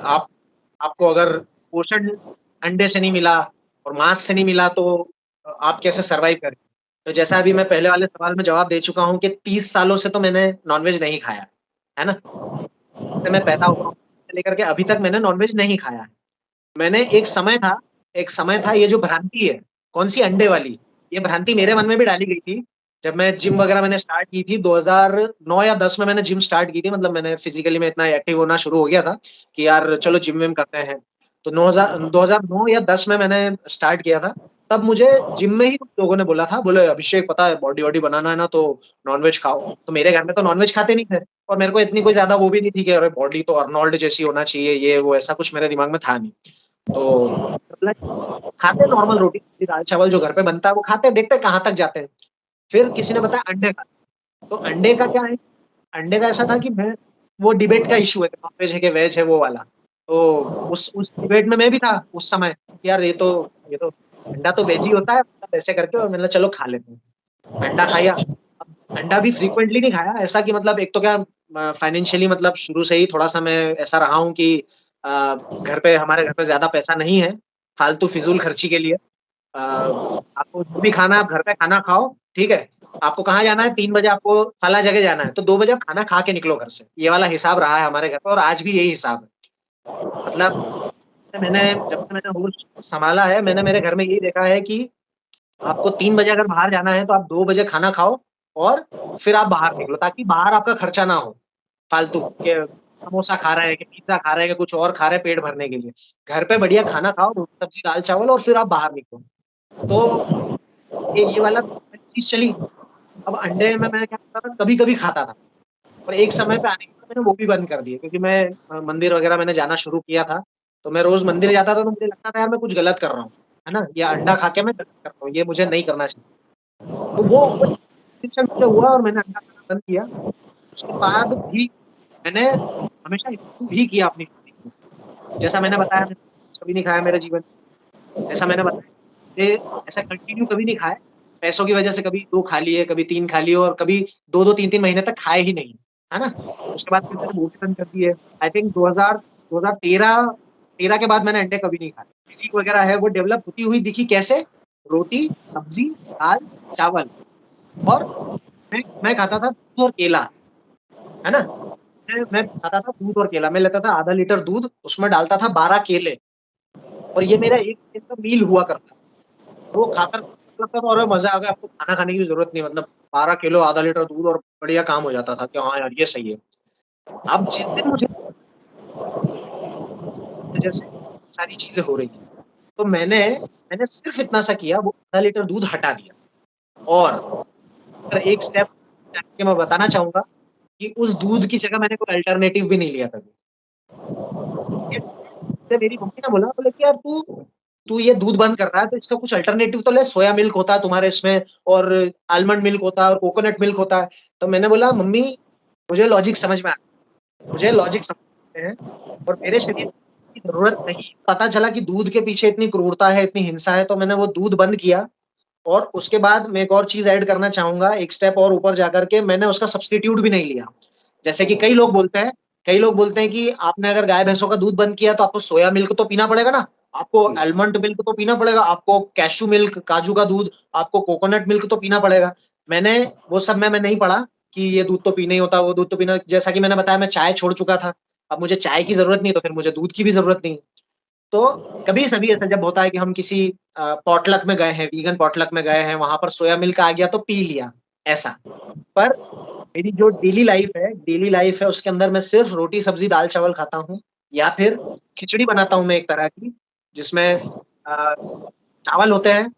आपको अगर पोषण अंडे से नहीं मिला और मांस से नहीं मिला तो आप कैसे सरवाइव करें। तो जैसा अभी मैं पहले वाले सवाल में जवाब दे चुका हूँ कि 30 सालों से तो मैंने नॉनवेज नहीं खाया, है ना। जब मैं पैदा हुआ हूं से लेकर के अभी तक मैंने नॉनवेज नहीं खाया है। मैंने एक समय था ये जो भ्रांति है, कौन सी, अंडे वाली, ये भ्रांति मेरे मन में भी डाली गई थी। जब मैं जिम वगैरह मैंने स्टार्ट की थी 2009 या 10 में, मैंने जिम स्टार्ट की थी, मतलब मैंने फिजिकली में इतना एक्टिव होना शुरू हो गया था कि यार चलो जिम विम करते हैं। तो 2009 या 10 में मैंने स्टार्ट किया था। तब मुझे जिम में ही कुछ लोगों ने बोला था, बोले अभिषेक पता है बॉडी वॉडी बनाना है ना तो नॉनवेज खाओ। तो मेरे घर में तो नॉनवेज खाते नहीं थे, और मेरे को इतनी कोई ज्यादा वो भी नहीं थी कि अरे बॉडी तो अर्नोल्ड जैसी होना चाहिए, ये वो ऐसा कुछ मेरे दिमाग में था नहीं। तो मतलब खाते नॉर्मल रोटी सब्जी दाल चावल जो घर पे बनता है वो खाते, देखते कहाँ तक जाते हैं। फिर किसी ने बताया अंडे का। तो अंडे का क्या है, अंडे का ऐसा था कि मैं, वो डिबेट का इशू है नॉन वेज है कि वेज है वो वाला। तो उस डिबेट में मैं भी था उस समय, यार ये तो अंडा तो वेज ही होता है, मतलब ऐसे करके, और मैंने चलो खा लेते हैं। अंडा खाया। अब अंडा भी फ्रीक्वेंटली नहीं खाया, ऐसा कि मतलब एक तो क्या, फाइनेंशियली मतलब शुरू से ही थोड़ा सा मैं ऐसा रहा हूँ कि हमारे घर पे ज्यादा पैसा नहीं है फालतू फिजूल खर्ची के लिए। आपको जो भी खाना है आप घर पे खाना खाओ, ठीक है। आपको कहाँ जाना है, 3 बजे आपको फला जगह जाना है तो 2 बजे आप खाना खा के निकलो घर से, ये वाला हिसाब रहा है हमारे घर पे, और आज भी यही हिसाब है। मतलब जब से मैंने होश संभाला है, मैंने मेरे घर में यही देखा है कि आपको 3 बजे अगर बाहर जाना है तो आप 2 बजे खाना खाओ और फिर आप बाहर निकलो, ताकि बाहर आपका खर्चा ना हो फालतू के, समोसा खा रहे हैं कि पिज्जा खा रहे हैं कि कुछ और खा रहे हैं पेट भरने के लिए। घर पे बढ़िया खाना खाओ, रोटी सब्जी दाल चावल, और फिर आप बाहर निकलो। तो ये वाला चीज चली। अब अंडे में मैं क्या करता था, कभी कभी खाता था, और एक समय पे आने के बाद मैंने वो भी बंद कर दिया, क्योंकि मैं मंदिर वगैरह मैंने जाना शुरू किया था। तो मैं रोज मंदिर जाता था, तो मुझे लगता था यार मैं कुछ गलत कर रहा हूँ, है ना, या अंडा खा के मैं गलत कर रहा हूँ, ये मुझे नहीं करना चाहिए। तो वो शिक्षा मुझे हुआ और मैंने अंडा खाना बंद किया। उसके बाद भी मैंने हमेशा इम्प्रूव ही किया अपनी फिजिक में। जैसा मैंने बताया, मैंने कभी नहीं खाया मेरे जीवन में। जैसा मैंने बताया, ये ऐसा कंटिन्यू कभी नहीं खाया। पैसों की वजह से कभी 2 खा लिए, कभी 3 खा लिए, और कभी 2-2 3-3 महीने तक खाए ही नहीं, है ना? उसके बाद फिर मैंने वो भी बंद कर दिए। आई थिंक 2013 के बाद मैंने अंडे कभी नहीं खाए। फिजिक वगैरह है वो डेवलप होती हुई दिखी कैसे? रोटी, सब्जी, दाल, चावल, और मैं खाता था दूध और केला, है ना? मैं खाता था दूध और केला। मैं लेता था आधा लीटर दूध, उसमें डालता था 12 केले, और ये मेरा एक दिन का मील हुआ करता था। तो वो खाकर लगता था और मजा आ गया, आपको खाना खाने की भी जरूरत नहीं, मतलब 12 किलो आधा लीटर दूध और बढ़िया काम हो जाता था कि हाँ यार ये सही है। अब जिस दिन मुझे जैसे सारी चीजें हो रही हैं, तो मैंने सिर्फ इतना सा किया, वो आधा लीटर दूध हटा दिया। और अगर एक स्टेप के मैं बताना चाहूंगा कि उस दूध की जगह मैंने कोई अल्टरनेटिव भी नहीं लिया कभी। से मेरी मम्मी ने बोला, बोले कि यार तू तू ये दूध बंद कर रहा है तो इसका कुछ अल्टरनेटिव तो ले, सोया मिल्क होता है तुम्हारे इसमें, और आलमंड मिल्क होता है, और कोकोनट मिल्क होता है। तो मैंने बोला मम्मी, मुझे लॉजिक समझ में आ मुझे लॉजिक समझते हैं, और मेरे शरीर की जरूरत नहीं। पता चला कि दूध के पीछे इतनी क्रूरता है, इतनी हिंसा है, तो मैंने वो दूध बंद किया। और उसके बाद मैं एक और चीज ऐड करना चाहूंगा, एक स्टेप और ऊपर जाकर के मैंने उसका सब्स्टिट्यूट भी नहीं लिया। जैसे कि कई लोग बोलते हैं कि आपने अगर गाय भैंसों का दूध बंद किया तो आपको सोया मिल्क तो पीना पड़ेगा ना, आपको आलमंड मिल्क तो पीना पड़ेगा, आपको कैशू मिल्क, काजू का दूध, आपको कोकोनट मिल्क तो पीना पड़ेगा। मैंने वो सब में मैं नहीं पढ़ा कि ये दूध तो पीना ही होता, वो दूध तो पीना। जैसा कि मैंने बताया, मैं चाय छोड़ चुका था, अब मुझे चाय की जरूरत नहीं, तो फिर मुझे दूध की भी जरूरत नहीं। तो कभी सभी ऐसा जब होता है कि हम किसी पॉटलक में गए हैं, वीगन पॉटलक में गए हैं, वहां पर सोया मिल्क आ गया तो पी लिया, ऐसा। पर मेरी जो डेली लाइफ है उसके अंदर मैं सिर्फ रोटी सब्जी दाल चावल खाता हूँ, या फिर खिचड़ी बनाता हूँ मैं एक तरह की, जिसमें चावल होते हैं,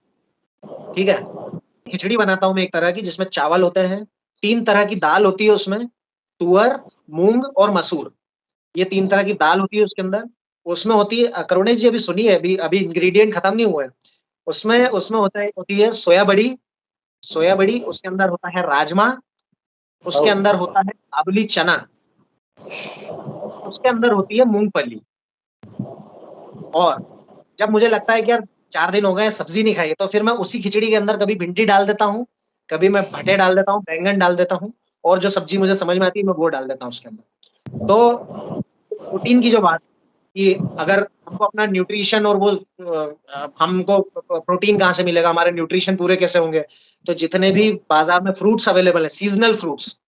ठीक है। खिचड़ी बनाता हूँ मैं एक तरह की जिसमें चावल होते हैं, 3 तरह की दाल होती है उसमें, तुअर, मूंग और मसूर। ये 3 तरह की दाल होती है उसके अंदर। उसमें होती है, करुणेश जी अभी सुनिए, अभी अभी इंग्रेडिएंट खत्म नहीं हुआ है। उसमें उसमें होती है सोया बड़ी, उसके अंदर होता है राजमा, उसके अंदर होता है काबुली चना, उसके अंदर होती है मूंगफली। और जब मुझे लगता है कि यार 4 दिन हो गए सब्जी नहीं खाई, तो फिर मैं उसी खिचड़ी के अंदर कभी भिंडी डाल देता हूँ, कभी मैं भटे डाल देता हूँ, बैंगन डाल देता हूँ, और जो सब्जी मुझे समझ में आती है मैं वो डाल देता हूँ उसके अंदर। तो प्रोटीन की जो बात, कि अगर हमको अपना न्यूट्रिशन और वो हमको प्रोटीन कहाँ से मिलेगा, हमारे न्यूट्रिशन पूरे कैसे होंगे, तो जितने भी बाजार में फ्रूट्स अवेलेबल है, सीजनल फ्रूट्स,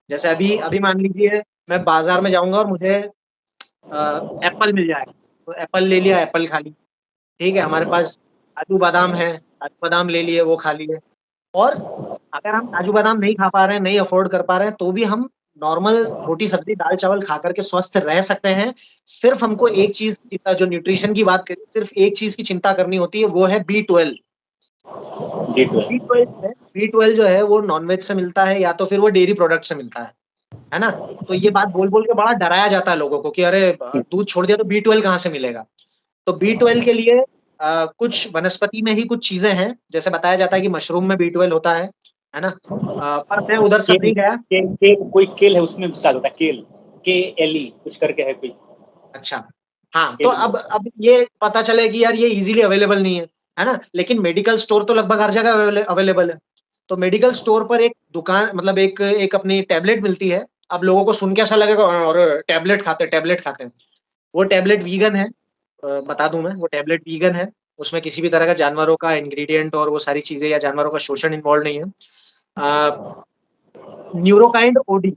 जैसे अभी अभी मान लीजिए मैं बाजार में जाऊंगा और मुझे एप्पल मिल जाएगा, तो एप्पल ले लिया, एप्पल खा ली, ठीक है। हमारे पास काजू बादाम है, काजू बादाम ले लिए, वो खा लिए। और अगर हम काजू बादाम नहीं खा पा रहे हैं, नहीं अफोर्ड कर पा रहे हैं, तो भी हम नॉर्मल रोटी सब्जी दाल चावल खा करके स्वस्थ रह सकते हैं। सिर्फ हमको एक चीज की, जो न्यूट्रिशन की बात करें, सिर्फ एक चीज की चिंता करनी होती है, वो है B12। B12 जो है वो नॉनवेज से मिलता है, या तो फिर वो डेयरी प्रोडक्ट से मिलता है ना? तो ये बात बोल बोल के बड़ा डराया जाता है लोगों को कि अरे दूध छोड़ दिया तो B12 कहाँ से मिलेगा। तो B12 के लिए कुछ वनस्पति में ही कुछ चीजें हैं, जैसे बताया जाता है कि मशरूम में B12 होता है ना? पर मैं उधर सब नहीं गया। कोई केल है उसमें शायद होता है, केल, KLE कुछ करके है कोई। अच्छा, हाँ, तो अब ये पता चले कि यार ये इजीली अवेलेबल नहीं है ना? लेकिन मेडिकल स्टोर तो लगभग हर जगह अवेलेबल है। तो मेडिकल स्टोर पर एक दुकान, मतलब एक एक अपनी टैबलेट मिलती है। अब लोगों को सुन के ऐसा लगेगा और टैबलेट खाते हैं। वो टैबलेट वीगन है, बता दूं मैं, वो टैबलेट वीगन है। उसमें किसी भी तरह का जानवरों का इंग्रेडिएंट और वो सारी चीजें या जानवरों का शोषण इन्वॉल्व नहीं है। न्यूरोकाइंड ओडी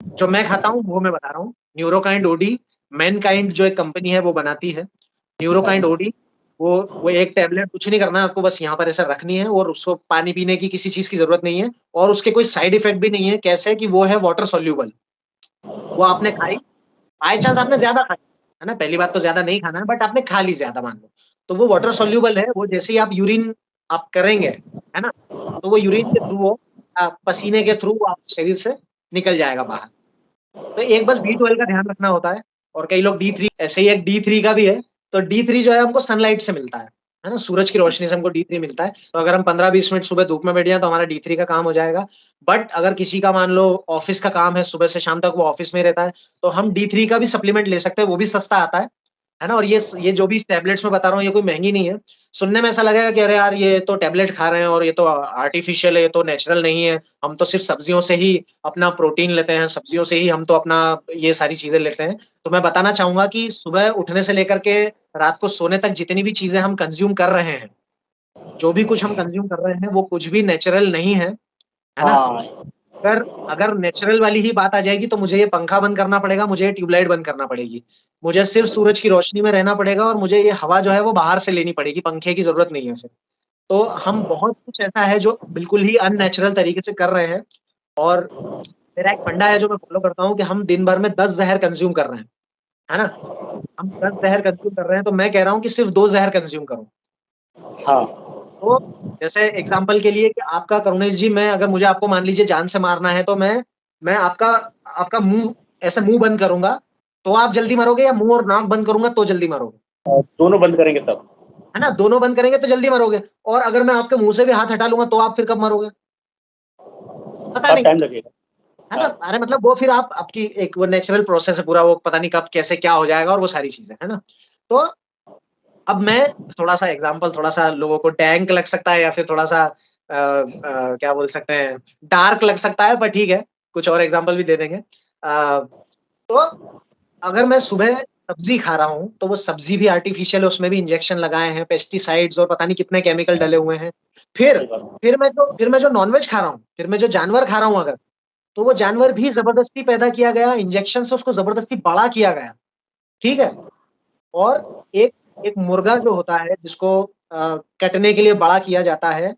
जो मैं खाता हूँ वो मैं बता रहा हूँ। न्यूरोकाइंड ओडी मैनकाइंड जो एक कंपनी है वो बनाती है, न्यूरोकाइंड ओडी। वो एक टैबलेट कुछ नहीं करना है आपको, बस यहाँ पर ऐसा रखनी है और उसको पानी पीने की किसी चीज़ की ज़रूरत नहीं है और उसके कोई साइड इफ़ेक्ट भी नहीं है। कैसे कि वो है वाटर सॉल्युबल। वो आपने खाई, बाय चांस आपने ज़्यादा खाई, है ना? पहली बात तो ज़्यादा नहीं खाना है बट आपने खा ली ज़्यादा मान लो, तो वो वाटर सॉल्युबल है, वो जैसे ही आप यूरिन आप करेंगे, है ना? तो वो यूरिन के थ्रू वो पसीने के थ्रू आप शरीर से निकल जाएगा बाहर। तो एक बस B12 का ध्यान रखना होता है और कई लोग D3 ऐसे ही एक D3 का भी है, तो D3 जो है हमको सनलाइट से मिलता है ना? सूरज की रोशनी से हमको D3 मिलता है, तो अगर हम 15-20 मिनट सुबह धूप में बैठ जाएँ तो हमारा D3 का काम हो जाएगा। बट अगर किसी का मान लो ऑफ़िस का काम है, सुबह से शाम तक वो ऑफ़िस में ही रहता है, तो हम D3 का भी सप्लीमेंट ले सकते हैं, वो भी सस्ता आता है ना? और ये जो भी टैबलेट्स मैं बता रहा हूँ, ये कोई महँगी नहीं है। सुनने में ऐसा लगेगा कि अरे यार, ये तो टैबलेट खा रहे हैं और ये तो आर्टिफ़िशियल है, ये तो नेचुरल नहीं है। हम तो सिर्फ़ सब्जियों से ही अपना प्रोटीन लेते हैं, सब्जियों से ही हम तो अपना ये सारी चीज़ें लेते हैं। तो मैं बताना चाहूँगा कि सुबह उठने से लेकर के रात को सोने तक जितनी भी चीज़ें हम कंज़्यूम कर रहे हैं, जो भी कुछ हम कंज़्यूम कर रहे हैं, वो कुछ भी नेचुरल नहीं है ना? हाँ, अगर अगर नेचुरल वाली ही बात आ जाएगी तो मुझे ये पंखा बंद करना पड़ेगा, मुझे ये ट्यूबलाइट बंद करना पड़ेगी। मुझे सिर्फ़ सूरज की रोशनी में रहना पड़ेगा और मुझे ये हवा जो है वो बाहर से लेनी पड़ेगी, पंखे की ज़रूरत नहीं है फिर। तो हम बहुत कुछ ऐसा है जो बिल्कुल ही अननेचुरल तरीके से कर रहे हैं और मेरा एक फंडा है जो मैं फ़ॉलो करता हूँ कि हम दिन भर में 10 ज़हर कंज़्यूम कर रहे हैं, है ना? हम 10 ज़हर कंज़्यूम कर रहे हैं तो मैं कह रहा हूँ कि सिर्फ़ 2 ज़हर कंज़्यूम करो। हाँ, तो जैसे एग्ज़ाम्पल के लिए कि आपका करुणेश जी, मैं अगर मुझे आपको मान लीजिए जान से मारना है तो मैं आपका आपका मुँह ऐसे मुँह बंद करूँगा, तो आप जल्दी मरोगे या मुँह और नाक बंद करूँगा तो जल्दी मरोगे? दोनों बंद करेंगे तब। है ना? दोनों बंद करेंगे तो जल्दी मरोगे और अगर मैं आपके मुँह से भी हाथ हटा लूँगा तो आप फिर कब मरोगे? पता और नहीं, टाइम लगेगा। है ना? हाँ, अरे मतलब वो फिर आप आपकी एक वो नेचुरल प्रोसेस है पूरा, वो पता नहीं कब कैसे क्या हो जाएगा और वो सारी चीज़ें, है ना? तो अब मैं थोड़ा-सा एग्ज़ाम्पल थोड़ा-सा लोगों को डैंक लग सकता है या फिर थोड़ा-सा क्या बोल सकते हैं, डार्क लग सकता है, पर ठीक है, कुछ और एग्ज़ाम्पल भी दे देंगे। तो अगर मैं सुबह सब्ज़ी खा रहा हूँ, तो वो सब्ज़ी भी आर्टिफ़िशियल है, उसमें भी इंजेक्शन लगाए हैं, पेस्टिसाइड्स और पता नहीं कितने केमिकल डले हुए हैं। फिर सही बात। फिर मैं जो नॉन-वेज खा रहा हूँ, फिर मैं जो जानवर खा रहा हूँ अगर, तो वो जानवर भी ज़बरदस्ती पैदा किया गया, इंजेक्शन से उसको ज़बरदस्ती बड़ा किया गया, ठीक है? और एक एक मुर्गा जो होता है जिसको कटने के लिए बड़ा किया जाता है,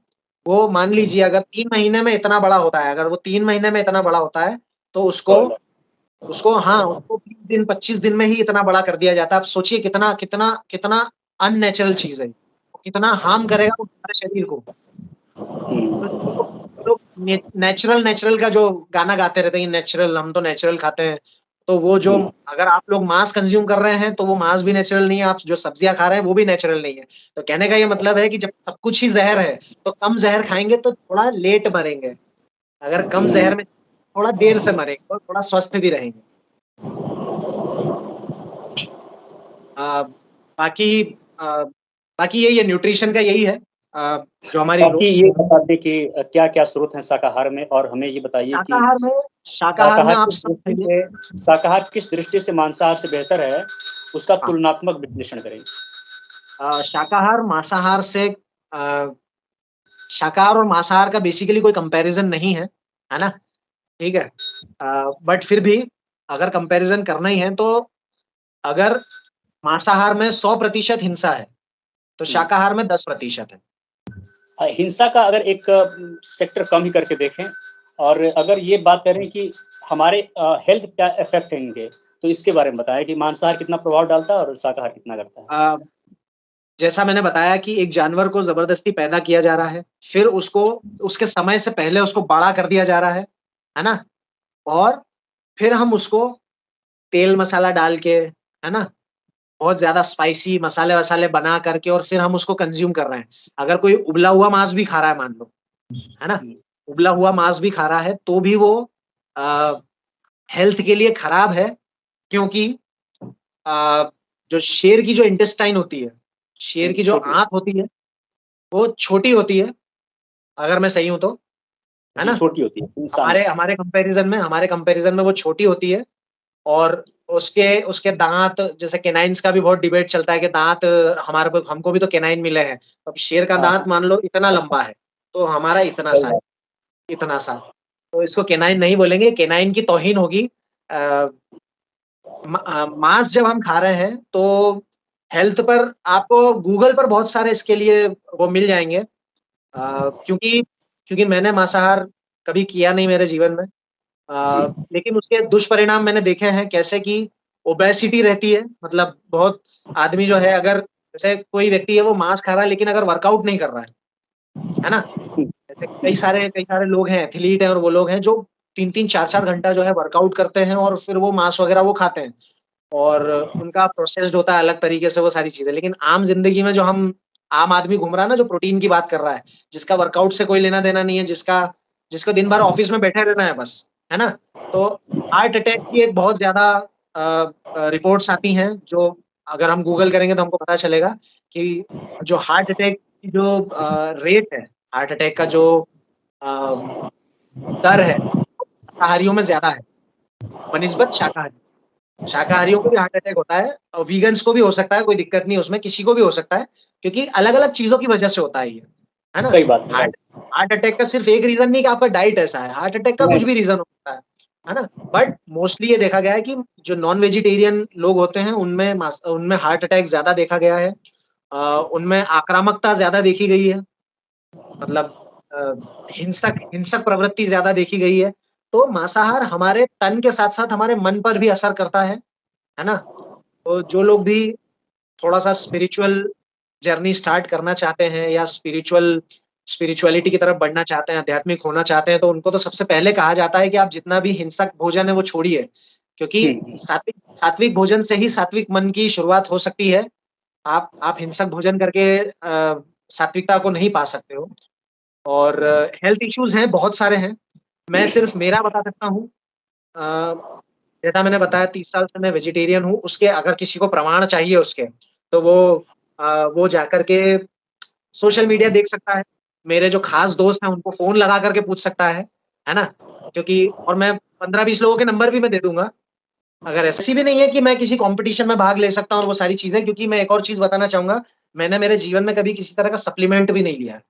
वो मान लीजिए अगर 3 महीने में इतना बड़ा होता है, अगर वो 3 महीने में इतना बड़ा होता है, तो उसको ब्रॉयलर। उसको हाँ, उसको 20 दिन, 25 दिन में ही इतना बड़ा कर दिया जाता है। आप सोचिए कितना कितना कितना अननेचुरल चीज़ है ये। कितना हार्म करेगा वो हमारे शरीर को। तो हुँ, जो लोग नेचुरल नेचुरल का जो गाना गाते रहते हैं, नेचुरल, हम तो नेचुरल खाते हैं। तो वो जो हुँ, अगर आप लोग मांस कंज़्यूम कर रहे हैं, तो वो मांस भी नेचुरल नहीं है, आप जो सब्जियाँ खा रहे हैं, वो भी नेचुरल नहीं है। तो कहने का ये मतलब है कि जब सब कुछ ही ज़हर है, तो कम ज़हर खाएँगे तो थोड़ा लेट मरेंगे। अगर कम हुँ। ज़हर में थोड़ा देर से मरेंगे और थोड़ा स्वस्थ भी रहेंगे। अ, बाकी अ, बाकी यही है, न्यूट्रिशन का यही है, जो हमारी रो बाकी ये बता दें कि क्या-क्या स्रोत हैं शाकाहार में और हमें ये बताइए कि शाकाहार में शाकाहार में आप सब खाइए। शाकाहार किस दृष्टि से मांसाहार से बेहतर है, उसका हाँ, तुलनात्मक विश्लेषण करें? शाकाहार मांसाहार से अ, शाकाहार और मांसाहार का बेसिकली कोई कंपैरिज़न नहीं है ना? ठीक है? बट फिर भी अगर कंपैरिज़न करना ही है तो अगर मांसाहार में 100% हिंसा है, तो हुँ। शाकाहार में 10% है। हिंसा का अगर एक सेक्टर कम ही करके देखें और अगर ये बात करें कि हमारे हेल्थ क्या इफ़ेक्ट है इनके, तो इसके बारे में बताएँ कि मांसाहार कितना प्रभाव डालता है और शाकाहार कितना करता है? अ, जैसा मैंने बताया कि एक जानवर को ज़बरदस्ती पैदा किया जा रहा है, फिर उसको उसके समय से पहले उसको बड़ा कर दिया जा रहा है ना? और फिर हम उसको तेल मसाला डाल के, है ना? बहुत ज़्यादा स्पाइसी मसाले-वसाले बना करके और फिर हम उसको कंज़्यूम कर रहे हैं। अगर कोई उबला हुआ मांस भी खा रहा है मान लो, है ना? हुँ, उबला हुआ मांस भी खा रहा है तो भी वो अ, हेल्थ के लिए खराब है, क्योंकि अ, जो शेर की जो इंटेस्टाइन होती है, शेर हुँ, की जो छोटी आँत होती है, वो छोटी होती है, अगर मैं सही हूँ तो, है जी, ना? छोटी होती है इंसानों हमारे से। हमारे कंपैरिज़न में वो छोटी होती है और उसके उसके दाँत, जैसे कैनाइन्स का भी बहुत डिबेट चलता है कि दाँत हमारे को हमको भी तो कैनाइन मिले हैं। अब शेर का हाँ, दाँत हाँ, मान लो इतना लंबा है, तो हमारा इतना सही सा है, बात। इतना सा। तो इसको कैनाइन नहीं बोलेंगे, कैनाइन की तौहीन होगी। माँस जब हम खा रहे हैं तो हेल्थ पर आपको गूगल पर बहुत सारे इसके लिए वो मिल जाएँगे। क्योंकि क्योंकि मैंने मांसाहार कभी किया नहीं मेरे जीवन में। जी। लेकिन उसके दुष्परिणाम मैंने देखे हैं कैसे कि ओबेसिटी रहती है, मतलब बहुत आदमी जो है अगर जैसे कोई व्यक्ति है वो मांस खा रहा है लेकिन अगर वर्कआउट नहीं कर रहा है ना? हुँ, जैसे कई सारे लोग हैं, एथलीट हैं और वो लोग हैं जो 3-3 4-4 घंटा जो है वर्कआउट करते हैं और फिर वो मांस वगैरह वो खाते हैं। और उनका प्रोसेस्ड होता है अलग तरीके से वो सारी चीज़ें। लेकिन आम ज़िंदगी में जो हम आम आदमी घूम रहा है ना, जो प्रोटीन की बात कर रहा है, जिसका वर्कआउट से कोई लेना-देना नहीं है, जिसको दिन भर ऑफ़िस में बैठे रहना है बस, है ना? तो हार्ट अटैक की एक बहुत ज़्यादा रिपोर्ट्स आती हैं, जो अगर हम गूगल करेंगे तो हमको पता चलेगा कि जो हार्ट अटैक की जो रेट है, हार्ट अटैक का जो अ, दर है, शाकाहारियों में ज़्यादा है, बनिस्बत शाकाहारी। शाकाहारियों को भी हार्ट अटैक होता है और वीगन्स को भी हो सकता है, कोई दिक्कत नहीं है उसमें, किसी को भी हो सकता है, क्योंकि अलग-अलग चीज़ों की वजह से होता है ये, है ना? सही बात है, हार्ट राइट। हार्ट अटैक का सिर्फ़ एक रीज़न नहीं कि आपका डाइट ऐसा है, हार्ट अटैक का कुछ नहीं, भी रीज़न हो सकता है ना? बट मोस्टली ये देखा गया है कि जो नॉन वेजिटेरियन लोग होते हैं, उनमें हार्ट अटैक ज़्यादा देखा गया है। उनमें आक्रामकता ज़्यादा देखी गई है, मतलब अ, हिंसक हिंसक प्रवृत्ति ज़्यादा देखी गई है। तो मांसाहार हमारे तन के साथ-साथ हमारे मन पर भी असर करता है ना? तो जो लोग भी थोड़ा-सा स्पिरिचुअल जर्नी स्टार्ट करना चाहते हैं या स्पिरिचुअलिटी की तरफ बढ़ना चाहते हैं, आध्यात्मिक होना चाहते हैं, तो उनको तो सबसे पहले कहा जाता है कि आप जितना भी हिंसक भोजन है वो छोड़िए। क्योंकि हुँ, सात्विक सात्विक भोजन से ही सात्विक मन की शुरुआत हो सकती है। आप हिंसक भोजन करके सात्विकता को नहीं पा सकते हो। और हेल्थ इश्यूज़ हैं, बहुत सारे हैं। मैं सिर्फ़ मेरा बता सकता हूँ। अ, जैसा मैंने बताया 30 साल से मैं वेजिटेरियन हूँ, उसके अगर किसी को प्रमाण चाहिए उसके, तो वो जाकर के सोशल मीडिया देख सकता है। मेरे जो ख़ास दोस्त हैं उनको फ़ोन लगा कर के पूछ सकता है ना? क्योंकि और मैं 15-20 लोगों के नंबर भी मैं दे दूँगा। अगर ऐसी भी नहीं है कि मैं किसी कॉम्पिटिशन में भाग ले सकता हूँ और वो सारी चीज़ें, क्योंकि मैं एक और चीज़ बताना चाहूँगा, मैंने मेरे जीवन में कभी किसी तरह का सप्लीमेंट भी नहीं लिया है।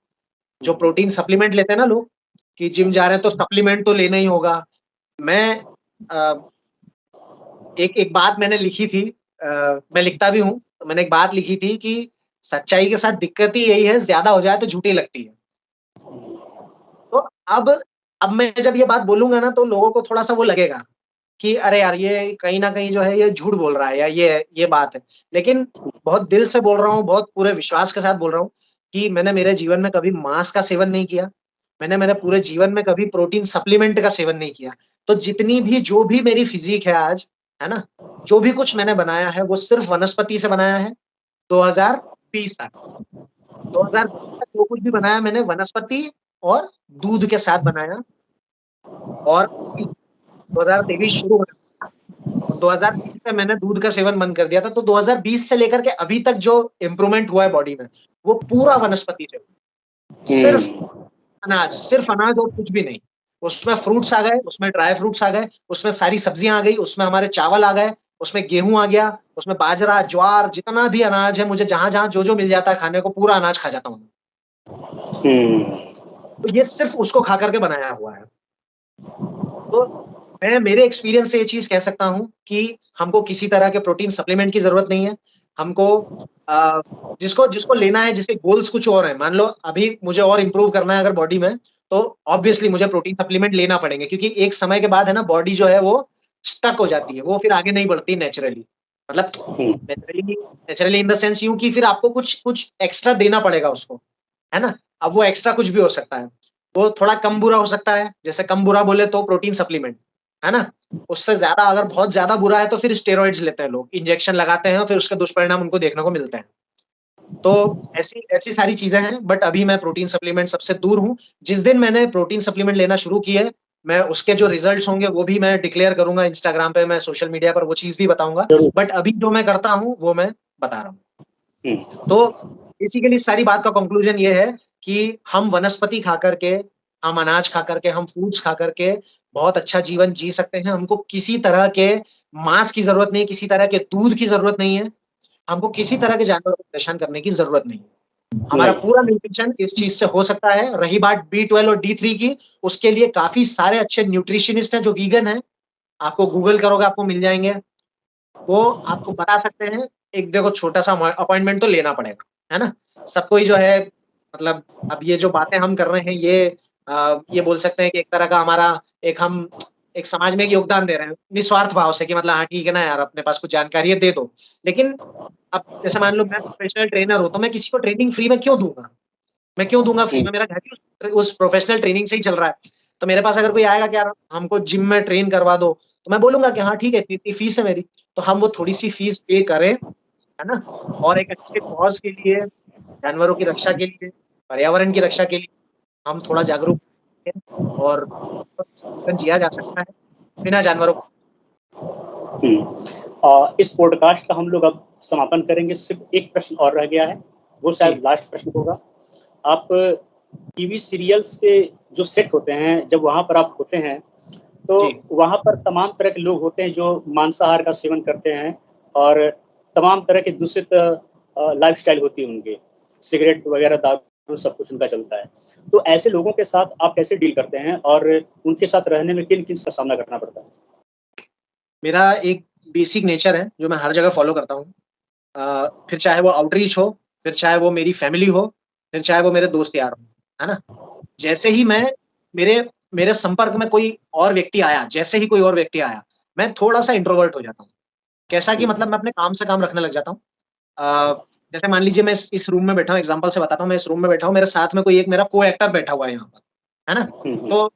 जो प्रोटीन सप्लीमेंट लेते हैं ना लोग, कि जिम जा रहे हैं तो सप्लीमेंट तो लेना ही होगा। मैं अ, एक एक बात मैंने लिखी थी, मैं लिखता भी हूँ, तो मैंने एक बात लिखी थी कि सच्चाई के साथ दिक्कत ही यही है, ज़्यादा हो जाए तो झूठी लगती है। तो अब मैं जब ये बात बोलूँगा ना तो लोगों को थोड़ा-सा वो लगेगा कि अरे यार, ये कहीं न कहीं जो है ये झूठ बोल रहा है या ये बात है। लेकिन बहुत दिल से बोल रहा हूँ, बहुत पूरे विश्वास के साथ बोल रहा हूँ कि मैंने मेरे जीवन में कभी मांस का सेवन नहीं किया। मैंने मेरे पूरे जीवन में कभी प्रोटीन सप्लीमेंट का सेवन नहीं किया। तो जो भी मेरी फ़िज़ीक है आज, है ना? जो भी कुछ मैंने बनाया है वो सिर्फ़ वनस्पति से बनाया है, 2020 तक। 2020 तक जो कुछ भी बनाया मैंने वनस्पति और दूध के साथ बनाया। और 2023 शुरू हो 2020 में मैंने दूध का सेवन बंद कर दिया था, तो 2020 से लेकर के अभी तक जो इम्प्रूवमेंट हुआ है बॉडी में, वो पूरा वनस्पति से हुआ। सिर्फ हुँ, सिर्फ अनाज और कुछ भी नहीं। उसमें फ्रूट्स आ गए, उसमें ड्राई फ्रूट्स आ गए, उसमें सारी सब्जियाँ आ गई, उसमें हमारे चावल आ गए, उसमें गेहूँ आ गया, उसमें बाजरा, ज्वार, जितना भी अनाज है, मुझे जहाँ-जहाँ जो-जो मिल जाता है खाने को, पूरा अनाज खा जाता हूँ मैं। हुँ, तो ये सिर्फ उसको खा कर के बनाया हुआ है। तो मैं मेरे एक्सपीरियंस से ये चीज़ कह सकता हूँ कि हमको किसी तरह के प्रोटीन सप्लीमेंट की ज़रूरत नहीं है। हमको अ, जिसको जिसको लेना है, जिसके गोल्स कुछ और हैं, मान लो अभी मुझे और इम्प्रूव करना है अगर बॉडी में, तो ऑब्वियसली मुझे प्रोटीन सप्लीमेंट लेना पड़ेंगे, क्योंकि एक समय के बाद है ना बॉडी जो है वो स्टक हो जाती है, वो फिर आगे नहीं बढ़ती नेचुरली। मतलब हुँ, naturally naturally in the sense यूँ कि फिर आपको कुछ कुछ एक्स्ट्रा देना पड़ेगा उसको, है ना? अब वो एक्स्ट्रा कुछ भी हो सकता है। वो थोड़ा कम बुरा हो सकता है, जैसे कम बुरा बोले तो प्रोटीन सप्लीमेंट, है ना? उससे ज़्यादा अगर बहुत ज़्यादा बुरा है तो फिर स्टेरॉइड्स लेते हैं लोग, इंजेक्शन लगाते हैं और फिर उसके दुष्परिणाम उनको देखने को मिलते हैं। तो ऐसी ऐसी सारी चीज़ें हैं, बट अभी मैं प्रोटीन सप्लीमेंट सबसे दूर हूँ। जिस दिन मैंने प्रोटीन सप्लीमेंट लेना शुरू किए, मैं उसके जो रिज़ल्ट्स होंगे वो भी मैं डिक्लेयर करूँगा इंस्टाग्राम पे, मैं सोशल मीडिया पर वो चीज़ भी बताऊँगा। ज़रूर। बट अभी जो मैं करता हूँ, वो मैं बता रहा हूँ। हुँ, तो बेसिकली सारी बात का कंक्लूजन ये है कि हम वनस्पति खा कर के, हम अनाज खा कर के, हम फ्रूट्स खा कर के बहुत अच्छा जीवन जी सकते हैं। हमको किसी तरह के मांस की ज़रूरत नहीं है, किसी तरह के दूध की ज़रूरत नहीं है। हमको किसी तरह के जानवर को परेशान करने की ज़रूरत नहीं है। हमारा नहीं, पूरा न्यूट्रिशन इस चीज़ से हो सकता है। रही बात B12 और D3 की, उसके लिए काफ़ी सारे अच्छे न्यूट्रिशनिस्ट हैं जो वीगन हैं। आपको गूगल करोगे आपको मिल जाएँगे। वो आपको बता सकते हैं एक देखो छोटा सा अपॉइंटमेंट तो लेना पड़ेगा, है ना? सबको ही जो है मतलब अब ये जो बातें हम कर रहे हैं ये बोल सकते हैं कि एक तरह का हमारा हम एक समाज में एक योगदान दे रहे हैं निस्वार्थ भाव से कि मतलब हाँ ठीक है ना यार, अपने पास कुछ जानकारी है दे दो। लेकिन अब जैसे मान लो मैं प्रोफेशनल ट्रेनर हूँ, तो मैं किसी को ट्रेनिंग फ्री में क्यों दूंगा? मैं क्यों दूंगा फ्री में? मेरा घर ही उस प्रोफेशनल ट्रेनिंग से ही चल रहा है। तो मेरे पास अगर कोई आएगा कि यार हमको जिम में ट्रेन करवा दो, तो मैं बोलूंगा कि हाँ ठीक है, इतनी इतनी फीस है मेरी, तो हम वो थोड़ी सी फीस पे करें, है ना? और एक अच्छे कॉज के लिए, जानवरों की रक्षा के लिए, पर्यावरण की रक्षा के लिए हम थोड़ा जागरूक हैं और जीवन जिया जा सकता है बिना जानवरों को। इस पॉडकास्ट का हम लोग अब समापन करेंगे। सिर्फ एक प्रश्न और रह गया है, वो शायद लास्ट प्रश्न होगा। आप टीवी सीरियल्स के जो सेट होते हैं, जब वहाँ पर आप होते हैं, तो वहाँ पर तमाम तरह के लोग होते हैं जो मांसाहार का सेवन करते हैं और तमाम तरह के दूषित लाइफस्टाइल होती है उनकी, सिगरेट वगैरह, दारू, सब कुछ उनका चलता है। तो ऐसे लोगों के साथ आप कैसे डील करते हैं और उनके साथ रहने में किन किन का सामना करना पड़ता है? मेरा एक बेसिक नेचर है जो मैं हर जगह फॉलो करता हूँ। फिर चाहे वो आउटरीच हो, फिर चाहे वो मेरी फैमिली हो, फिर चाहे वो मेरे दोस्त यार हो, है ना? जैसे ही मेरे मेरे संपर्क में कोई और व्यक्ति आया, जैसे ही कोई और व्यक्ति आया, मैं थोड़ा सा इंट्रोवर्ट हो जाता हूँ। कैसा कि मतलब मैं अपने काम से काम रखने लग जाता हूँ। जैसे मान लीजिए मैं इस रूम में बैठा हूँ, एग्जांपल से बताता हूँ, मैं इस रूम में बैठा हूँ, मेरे साथ में कोई एक मेरा को एक्टर बैठा हुआ है यहाँ पर, है ना? तो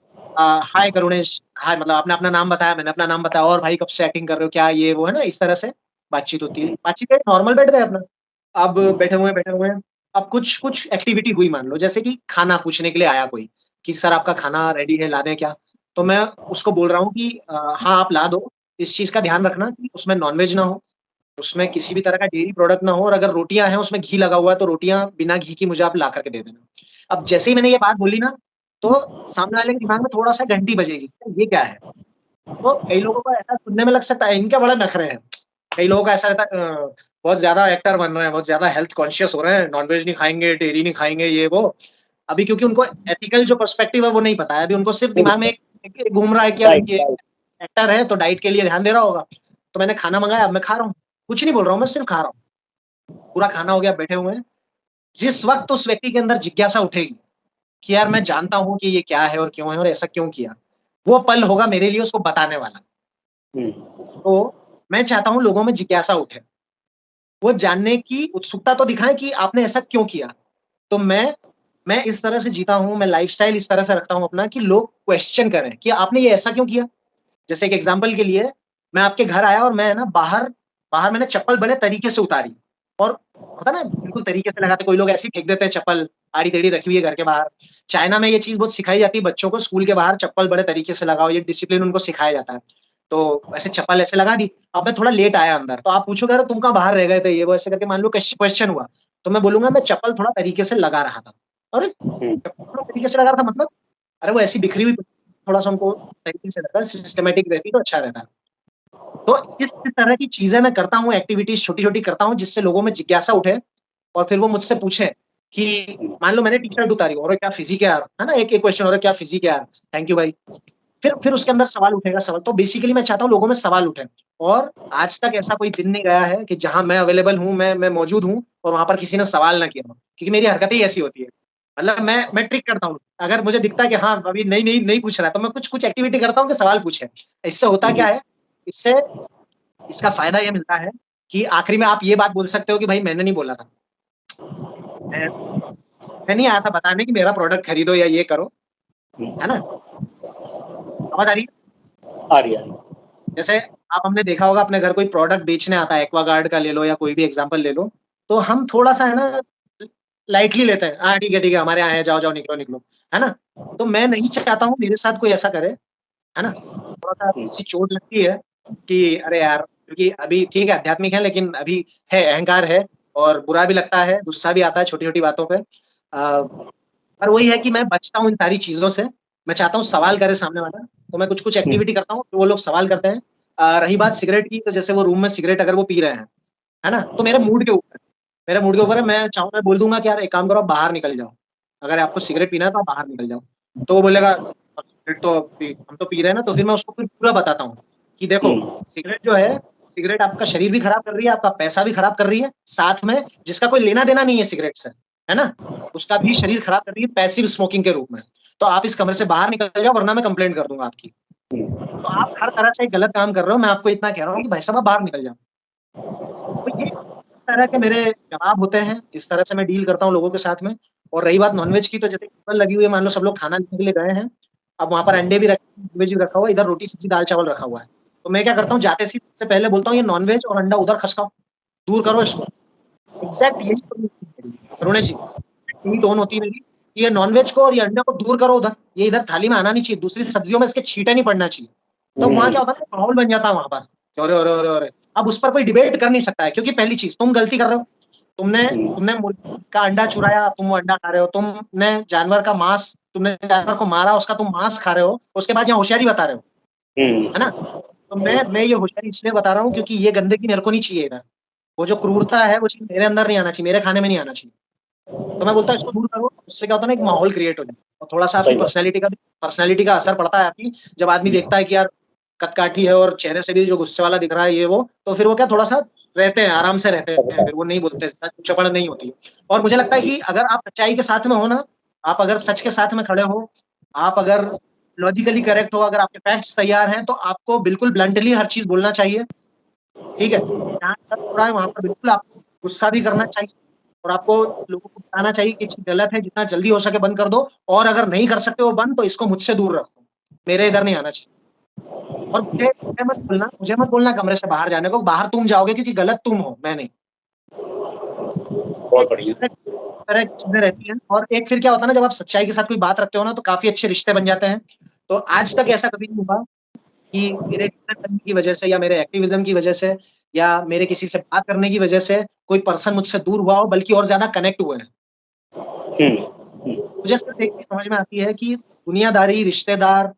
हाय करुणेश, हाय, मतलब आपने अपना नाम बताया, मैंने अपना नाम बताया, और भाई कब से एक्टिंग कर रहे हो, क्या ये वो, है ना? इस तरह से बातचीत होती है। बातचीत नॉर्मल बैठ गए अपना, अब बैठे हुए हैं। अब कुछ कुछ एक्टिविटी हुई, मान लो जैसे कि खाना पूछने के लिए आया कोई कि सर आपका खाना रेडी है, ला दें क्या? तो मैं उसको बोल रहा हूँ कि हाँ आप ला दो, इस चीज का ध्यान रखना कि उसमें नॉनवेज ना हो, उसमें किसी भी तरह का डेयरी प्रोडक्ट ना हो, और अगर रोटियां हैं उसमें घी लगा हुआ है तो रोटियां बिना घी की मुझे आप ला करके दे देना। अब जैसे ही मैंने ये बात बोली ना, तो सामने वाले के दिमाग में थोड़ा सा घंटी बजेगी, ये क्या है? तो कई लोगों को ऐसा सुनने में लग सकता है इनके बड़े नखरे हैं। कई लोगों का ऐसा रहता है बहुत ज्यादा एक्टर बन रहे हैं, बहुत ज्यादा हेल्थ कॉन्शियस हो रहे हैं, नॉनवेज नहीं खाएंगे, डेयरी नहीं खाएंगे, ये वो। अभी क्योंकि उनको एथिकल जो पर्सपेक्टिव है वो नहीं पता है, अभी उनको सिर्फ दिमाग में एक घूम रहा है कि यार ये एक्टर है तो डाइट के लिए ध्यान दे रहा होगा। तो मैंने खाना मंगाया, अब मैं खा रहा हूँ, कुछ नहीं बोल रहा हूँ, मैं सिर्फ खा रहा हूँ। पूरा खाना हो गया, बैठे हुए हैं। जिस वक्त उस व्यक्ति के अंदर जिज्ञासा उठेगी कि यार मैं जानता हूँ कि ये क्या है और क्यों है और ऐसा क्यों किया, वो पल होगा मेरे लिए उसको बताने वाला। तो मैं चाहता हूँ लोगों में जिज्ञासा उठे, वो जानने की उत्सुकता तो दिखाएं कि आपने ऐसा क्यों किया। तो मैं इस तरह से जीता हूँ, मैं लाइफस्टाइल इस तरह से रखता हूँ अपना कि लोग क्वेश्चन करें कि आपने ये ऐसा क्यों किया। जैसे एक एग्जांपल के लिए, मैं आपके घर आया और मैं ना बाहर बाहर मैंने चप्पल बड़े तरीके से उतारी, और होता ना बिल्कुल तरीके से लगाते, कोई लोग ऐसे ही फेंक देते हैं चप्पल, आड़ी टेढ़ी रखी हुई है घर के बाहर। चाइना में ये चीज बहुत सिखाई जाती है बच्चों को, स्कूल के बाहर चप्पल बड़े तरीके से लगाओ, ये डिसिप्लिन उनको सिखाया जाता है। तो ऐसे चप्पल ऐसे लगा दी। अब मैं थोड़ा लेट आया अंदर, तो आप पूछोगे अरे तुम कहाँ बाहर रह गए थे, ये वो ऐसे करके मान लो क्वेश्चन हुआ, तो मैं बोलूंगा मैं चप्पल थोड़ा तरीके से लगा रहा था। अरे चप्पल थोड़ा तरीके से लगा रहा था मतलब, अरे वो ऐसी बिखरी हुई, थोड़ा सा उनको तरीके से रहता है, सिस्टमेटिक रहती तो अच्छा रहता है। तो इस तरह की चीजें मैं करता हूँ, एक्टिविटीज छोटी छोटी करता हूँ जिससे लोगों में जिज्ञासा उठे, और फिर वो मुझसे पूछे कि मान लो मैंने टी शर्ट उतारी और क्या फिजिक है यार, है ना, एक एक क्वेश्चन और क्या फिजिक है यार, थैंक यू भाई। फिर उसके अंदर सवाल उठेगा, सवाल तो बेसिकली मैं चाहता हूँ लोगों में सवाल उठे। और आज तक ऐसा कोई दिन नहीं गया है कि जहां मैं अवेलेबल हूँ, मैं मौजूद हूँ और वहां पर किसी ने सवाल ना किया हो, क्योंकि मेरी हरकतें ही ऐसी होती है। मतलब मैं ट्रिक करता हूँ, अगर मुझे दिखता है कि हाँ अभी नहीं नहीं नहीं पूछ रहा है, तो मैं कुछ कुछ एक्टिविटी करता हूँ कि सवाल पूछे। इससे होता क्या है, इससे इसका फायदा ये मिलता है कि आखिरी में आप ये बात बोल सकते हो कि भाई मैंने नहीं बोला था, मैं मैं नहीं आया था बताने कि मेरा प्रोडक्ट खरीदो या ये करो, है ना? आवाज आ रही है? आ रही है। जैसे आप हमने देखा होगा, अपने घर कोई प्रोडक्ट बेचने आता है, एक्वागार्ड का ले लो या कोई भी एग्जांपल ले लो, तो हम थोड़ा सा है ना लाइटली लेते हैं, हाँ ठीक है हमारे यहाँ है, जाओ जाओ निकलो निकलो, है ना? तो मैं नहीं चाहता हूँ मेरे साथ कोई ऐसा करे, है ना? थोड़ा सा ऐसी चोट लगती है कि अरे यार, क्योंकि अभी ठीक है आध्यात्मिक है लेकिन अभी है, अहंकार है, और बुरा भी लगता है, गुस्सा भी आता है छोटी छोटी बातों पे। पर वही है कि मैं बचता हूँ इन सारी चीजों से। मैं चाहता हूँ सवाल करे सामने वाला, तो मैं कुछ कुछ एक्टिविटी करता हूँ तो वो लोग सवाल करते हैं। रही बात सिगरेट की, तो जैसे वो रूम में सिगरेट अगर वो पी रहे हैं, है ना, तो मेरे मूड के ऊपर है, मैं चाहूँ मैं बोल दूंगा कि यार एक काम करो आप बाहर निकल जाओ, अगर आपको सिगरेट पीना है तो आप बाहर निकल जाओ। तो वो बोलेगा सिगरेट तो हम तो पी रहे हैं ना, तो फिर मैं उसको फिर पूरा बताता हूँ कि देखो सिगरेट जो है, सिगरेट आपका शरीर भी खराब कर रही है, आपका पैसा भी खराब कर रही है, साथ में जिसका कोई लेना देना नहीं है सिगरेट से, है ना, उसका भी शरीर खराब कर रही है पैसिव स्मोकिंग के रूप में। तो आप इस कमरे से बाहर निकल जाओ, वरना मैं कंप्लेंट कर दूंगा आपकी। तो आप हर तरह से गलत काम कर रहे हो, मैं आपको इतना कह रहा हूँ कि भाई साहब आप बाहर निकल जाओ। तो ये इस तरह के मेरे जवाब होते हैं, इस तरह से मैं डील करता हूँ लोगों के साथ में। और रही बात नॉनवेज की, तो जैसे टेबल लगी हुई है, मान लो सब लोग खाना लेने के लिए गए हैं, अब वहाँ पर अंडे भी रखे, वेज भी रखा हुआ है, इधर रोटी सब्जी दाल चावल रखा हुआ है, तो मैं क्या करता हूँ, जाते से सबसे पहले बोलता हूँ ये नॉनवेज और अंडा उधर खसकाओ, दूर करो इसको। एग्जैक्ट यही करुणेश जी, यही टोन होती है मेरी, ये नॉनवेज को और ये अंडे को दूर करो उधर, ये इधर थाली में आना नहीं चाहिए, दूसरी सब्जियों में इसके छींटे नहीं पड़ना चाहिए। तो वहाँ क्या होता है, माहौल बन जाता है वहाँ पर, अरे अरे अरे अरे, अब उस पर कोई डिबेट कर नहीं सकता है, क्योंकि पहली चीज तुम गलती कर रहे हो, तुमने तुमने मुर्गी का अंडा चुराया, तुम वो अंडा खा रहे हो, तुमने जानवर का मांस, तुमने जानवर को मारा, उसका तुम मांस खा रहे हो, उसके बाद यहाँ होशियारी बता रहे हो, है ना। तो मैं ये होशियारी इसलिए बता रहा हूँ क्योंकि ये गंदगी मेरे को नहीं चाहिए इधर, वो जो क्रूरता है वो चीज मेरे अंदर नहीं आना चाहिए, मेरे खाने में नहीं आना चाहिए। तो मैं बोलता हूँ इसको दूर करो, उससे क्या होता है ना, एक माहौल क्रिएट हो जाए, और थोड़ा सा आपकी पर्सनैलिटी का असर पड़ता है आपकी, जब आदमी देखता है कि यार कदकाठी है और चेहरे से भी जो गुस्से वाला दिख रहा है ये वो, तो फिर वो क्या थोड़ा सा रहते हैं, आराम से रहते हैं, फिर वो नहीं बोलते, चपड़ नहीं होती है। और मुझे लगता है कि अगर आप सच्चाई के साथ में हो ना, आप अगर सच के साथ में खड़े हो, आप अगर लॉजिकली करेक्ट हो, अगर आपके फैक्ट्स तैयार हैं, तो आपको बिल्कुल ब्लंटली हर चीज बोलना चाहिए, ठीक है। जहाँ तक हो रहा है वहां पर बिल्कुल आपको गुस्सा भी करना चाहिए, और आपको लोगों को बताना चाहिए कि चीज गलत है, जितना जल्दी हो सके बंद कर दो, और अगर नहीं कर सकते वो बंद, तो इसको मुझसे दूर रखो, मेरे इधर नहीं आना चाहिए। और मुझे मत बोलना कमरे से बाहर जाने को, बाहर तुम जाओगे क्योंकि गलत तुम हो, मैं नहीं। बहुत बढ़िया। तरह की चीजें रहती हैं, और एक फिर क्या होता है ना, जब आप सच्चाई के साथ कोई बात रखते हो ना, तो काफी अच्छे रिश्ते बन जाते हैं। तो आज तक ऐसा कभी नहीं हुआ कि मेरे मेहनत करने की वजह से, या मेरे एक्टिविज्म की वजह से, या मेरे किसी से बात करने की वजह से कोई पर्सन मुझसे दूर हुआ हो, बल्कि और ज्यादा कनेक्ट हुए हैं। मुझे सिर्फ एक चीज समझ में आती है कि दुनियादारी रिश्तेदार,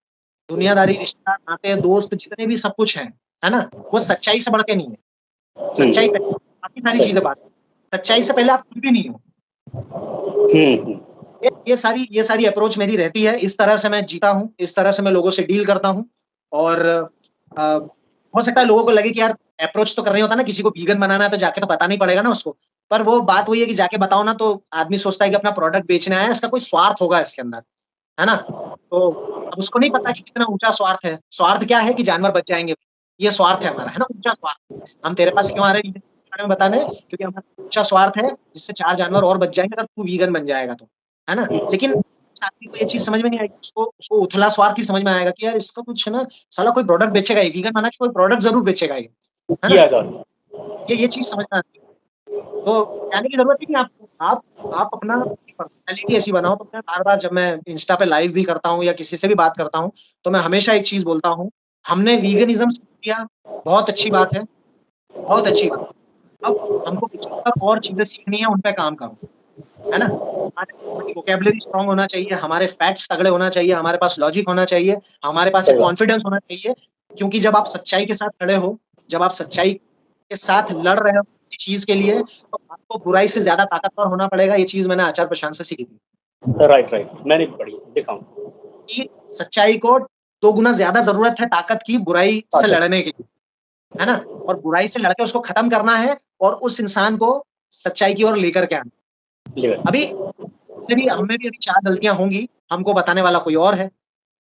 नाते, दोस्त, जितने भी सब कुछ है ना, वो सच्चाई से बढ़ के नहीं है। सच्चाई काफी सारी चीजें बात, सच्चाई से पहले आप कुछ भी नहीं हो। ये सारी अप्रोच मेरी रहती है, इस तरह से मैं जीता हूँ, इस तरह से मैं लोगों से डील करता हूँ। और हो सकता है लोगों को लगे कि यार अप्रोच तो कर रही होता ना, किसी को वीगन बनाना है तो जाके तो पता नहीं पड़ेगा ना उसको, पर वो बात वही है कि जाके बताओ ना, तो आदमी सोचता है कि अपना प्रोडक्ट बेचने आया है, इसका कोई स्वार्थ होगा इसके अंदर, है ना। तो अब उसको नहीं पता कि कितना ऊंचा स्वार्थ है, स्वार्थ क्या है कि जानवर बच जाएंगे, ये स्वार्थ है हमारा, है ना, ऊंचा स्वार्थ। हम तेरे पास क्यों आ रहे हैं वीगन के बारे में बताने, क्योंकि हमारा ऊंचा स्वार्थ है, जिससे 4 जानवर और बच जाएंगे अगर तू वीगन बन जाएगा तो, है ना। लेकिन उस आदमी को ये चीज समझ में नहीं आएगी, उसको उसको उथला स्वार्थ ही समझ में आएगा कि यार इसका कुछ है ना, साला कोई प्रोडक्ट बेचेगा, ये वीगन बना के कोई प्रोडक्ट जरूर बेचेगा ये, है ना। ये चीज समझ में आती है। तो कहने की जरूरत ही नहीं आपको, आप अपना पर्सनैलिटी ऐसी बनाओ। तो मैं बार बार जब मैं इंस्टा पे लाइव भी करता हूँ या किसी से भी बात करता हूँ, तो मैं हमेशा एक चीज बोलता हूँ, हमने वीगनिज्म किया, बहुत अच्छी बात है, बहुत अच्छी बात। अब हमको और चीजें सीखनी है, उन पे काम करो, है ना। हमारी वोकेबलरी स्ट्रांग होना चाहिए, हमारे फैक्ट्स तगड़े होना चाहिए, हमारे पास लॉजिक होना चाहिए, हमारे पास एक कॉन्फिडेंस होना चाहिए। क्योंकि जब आप सच्चाई के साथ खड़े हो, जब आप सच्चाई के साथ लड़ रहे हो किसी चीज के लिए, तो आपको बुराई से ज्यादा ताकतवर होना पड़ेगा। ये चीज मैंने आचार्य प्रशांत से सीखी थी। राइट, मैंने भी पढ़ी, देखा हूँ कि सच्चाई को 2 गुना ज्यादा जरूरत है ताकत की बुराई से लड़ने की, है ना। और बुराई से लड़के उसको खत्म करना है, और उस इंसान को सच्चाई की ओर लेकर के आना। अभी हमें भी अभी 4 गलतियां होंगी, हमको बताने वाला कोई और है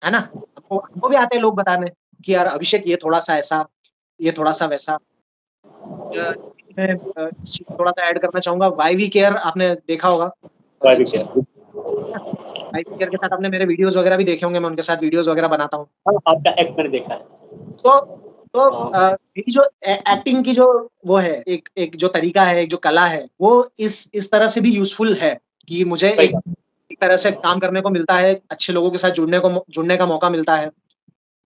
ना। हमको भी आते हैं लोग बताने कि यार अभिषेक ये थोड़ा सा ऐसा, ये थोड़ा सा वैसा। मैं थोड़ा सा ऐड करना चाहूंगा, वाईवी केयर आपने देखा होगा, वाईवी केयर के साथ आपने मेरे वीडियोस वगैरह भी देखे होंगे, मैं उनके साथ वीडियोस वगैरह बनाता हूँ। आपका एक्ट मैंने देखा है। तो मेरी जो एक्टिंग की जो वो है, एक जो तरीका है, एक जो कला है, वो इस तरह से भी यूजफुल है कि मुझे एक तरह से काम करने को मिलता है, अच्छे लोगों के साथ जुड़ने का मौका मिलता है।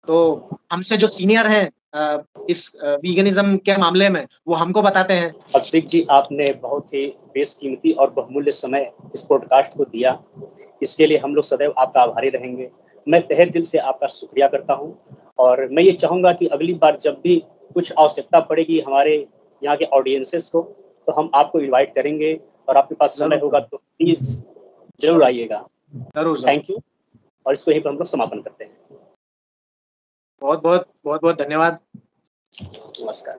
तो हमसे जो सीनियर हैं इस वीगनिज्म के मामले में, वो हमको बताते हैं। अभिषेक जी, आपने बहुत ही बेशकीमती और बहुमूल्य समय इस पॉडकास्ट को दिया, इसके लिए हम लोग सदैव आपका आभारी रहेंगे। मैं तहे दिल से आपका शुक्रिया करता हूँ, और मैं ये चाहूँगा कि अगली बार जब भी कुछ आवश्यकता पड़ेगी हमारे यहाँ के ऑडियंसेस को, तो हम आपको इनवाइट करेंगे, और आपके पास समय होगा तो प्लीज़ जरूर आइएगा। थैंक यू, और इसको यहीं पर हम लोग समापन करते हैं। बहुत बहुत धन्यवाद। नमस्कार।